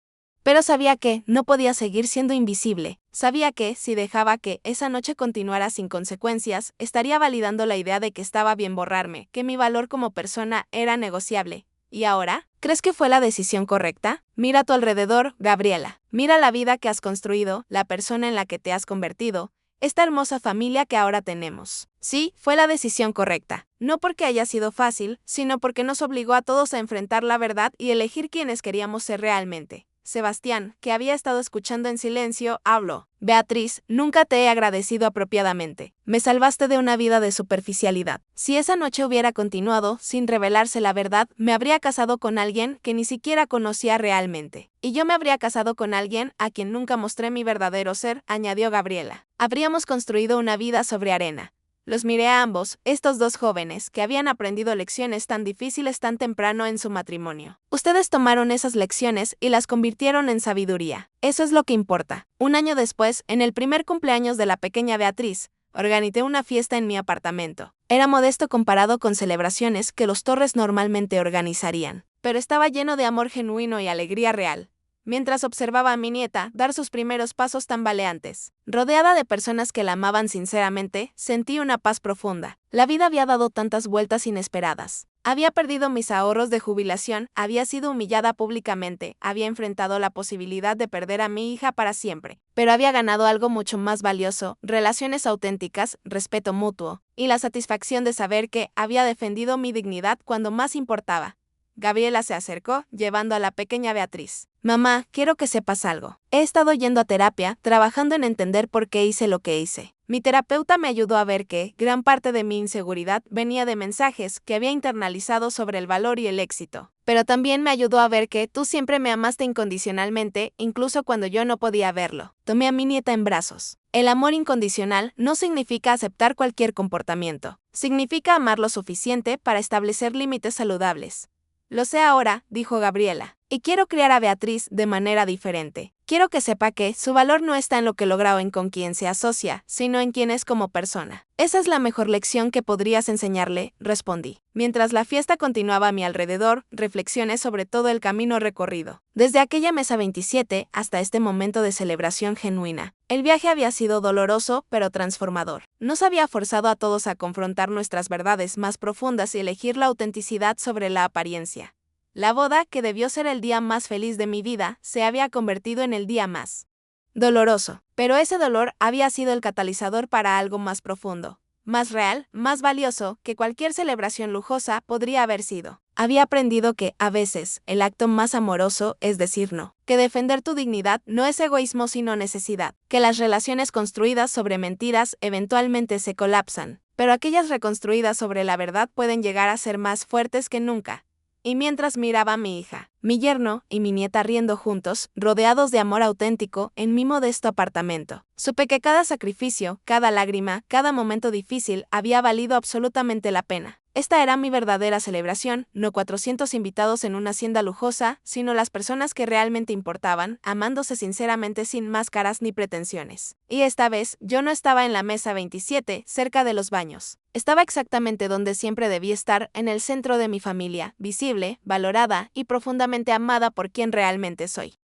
Pero sabía que no podía seguir siendo invisible. Sabía que, si dejaba que esa noche continuara sin consecuencias, estaría validando la idea de que estaba bien borrarme, que mi valor como persona era negociable. ¿Y ahora? ¿Crees que fue la decisión correcta? Mira a tu alrededor, Gabriela. Mira la vida que has construido, la persona en la que te has convertido, esta hermosa familia que ahora tenemos. Sí, fue la decisión correcta. No porque haya sido fácil, sino porque nos obligó a todos a enfrentar la verdad y elegir quienes queríamos ser realmente. Sebastián, que había estado escuchando en silencio, habló. Beatriz, nunca te he agradecido apropiadamente. Me salvaste de una vida de superficialidad. Si esa noche hubiera continuado, sin revelarse la verdad, me habría casado con alguien que ni siquiera conocía realmente. Y yo me habría casado con alguien a quien nunca mostré mi verdadero ser, añadió Gabriela. Habríamos construido una vida sobre arena. Los miré a ambos, estos dos jóvenes, que habían aprendido lecciones tan difíciles tan temprano en su matrimonio. Ustedes tomaron esas lecciones y las convirtieron en sabiduría. Eso es lo que importa. Un año después, en el primer cumpleaños de la pequeña Beatriz, organicé una fiesta en mi apartamento. Era modesto comparado con celebraciones que los Torres normalmente organizarían, pero estaba lleno de amor genuino y alegría real. Mientras observaba a mi nieta dar sus primeros pasos tambaleantes, rodeada de personas que la amaban sinceramente, sentí una paz profunda. La vida había dado tantas vueltas inesperadas. Había perdido mis ahorros de jubilación, había sido humillada públicamente, había enfrentado la posibilidad de perder a mi hija para siempre. Pero había ganado algo mucho más valioso, relaciones auténticas, respeto mutuo, y la satisfacción de saber que había defendido mi dignidad cuando más importaba. Gabriela se acercó, llevando a la pequeña Beatriz. Mamá, quiero que sepas algo. He estado yendo a terapia, trabajando en entender por qué hice lo que hice. Mi terapeuta me ayudó a ver que gran parte de mi inseguridad venía de mensajes que había internalizado sobre el valor y el éxito. Pero también me ayudó a ver que tú siempre me amaste incondicionalmente, incluso cuando yo no podía verlo. Tomé a mi nieta en brazos. El amor incondicional no significa aceptar cualquier comportamiento. Significa amar lo suficiente para establecer límites saludables. Lo sé ahora, dijo Gabriela, y quiero criar a Beatriz de manera diferente. Quiero que sepa que su valor no está en lo que logra o en con quién se asocia, sino en quién es como persona. Esa es la mejor lección que podrías enseñarle, respondí. Mientras la fiesta continuaba a mi alrededor, reflexioné sobre todo el camino recorrido. Desde aquella mesa 27 hasta este momento de celebración genuina. El viaje había sido doloroso, pero transformador. Nos había forzado a todos a confrontar nuestras verdades más profundas y elegir la autenticidad sobre la apariencia. La boda, que debió ser el día más feliz de mi vida, se había convertido en el día más doloroso. Pero ese dolor había sido el catalizador para algo más profundo, más real, más valioso que cualquier celebración lujosa podría haber sido. Había aprendido que, a veces, el acto más amoroso es decir no. Que defender tu dignidad no es egoísmo sino necesidad. Que las relaciones construidas sobre mentiras eventualmente se colapsan, pero aquellas reconstruidas sobre la verdad pueden llegar a ser más fuertes que nunca. Y mientras miraba a mi hija, mi yerno y mi nieta riendo juntos, rodeados de amor auténtico en mi modesto apartamento, supe que cada sacrificio, cada lágrima, cada momento difícil había valido absolutamente la pena. Esta era mi verdadera celebración, no 400 invitados en una hacienda lujosa, sino las personas que realmente importaban, amándose sinceramente sin máscaras ni pretensiones. Y esta vez, yo no estaba en la mesa 27, cerca de los baños. Estaba exactamente donde siempre debí estar, en el centro de mi familia, visible, valorada y profundamente amada por quien realmente soy.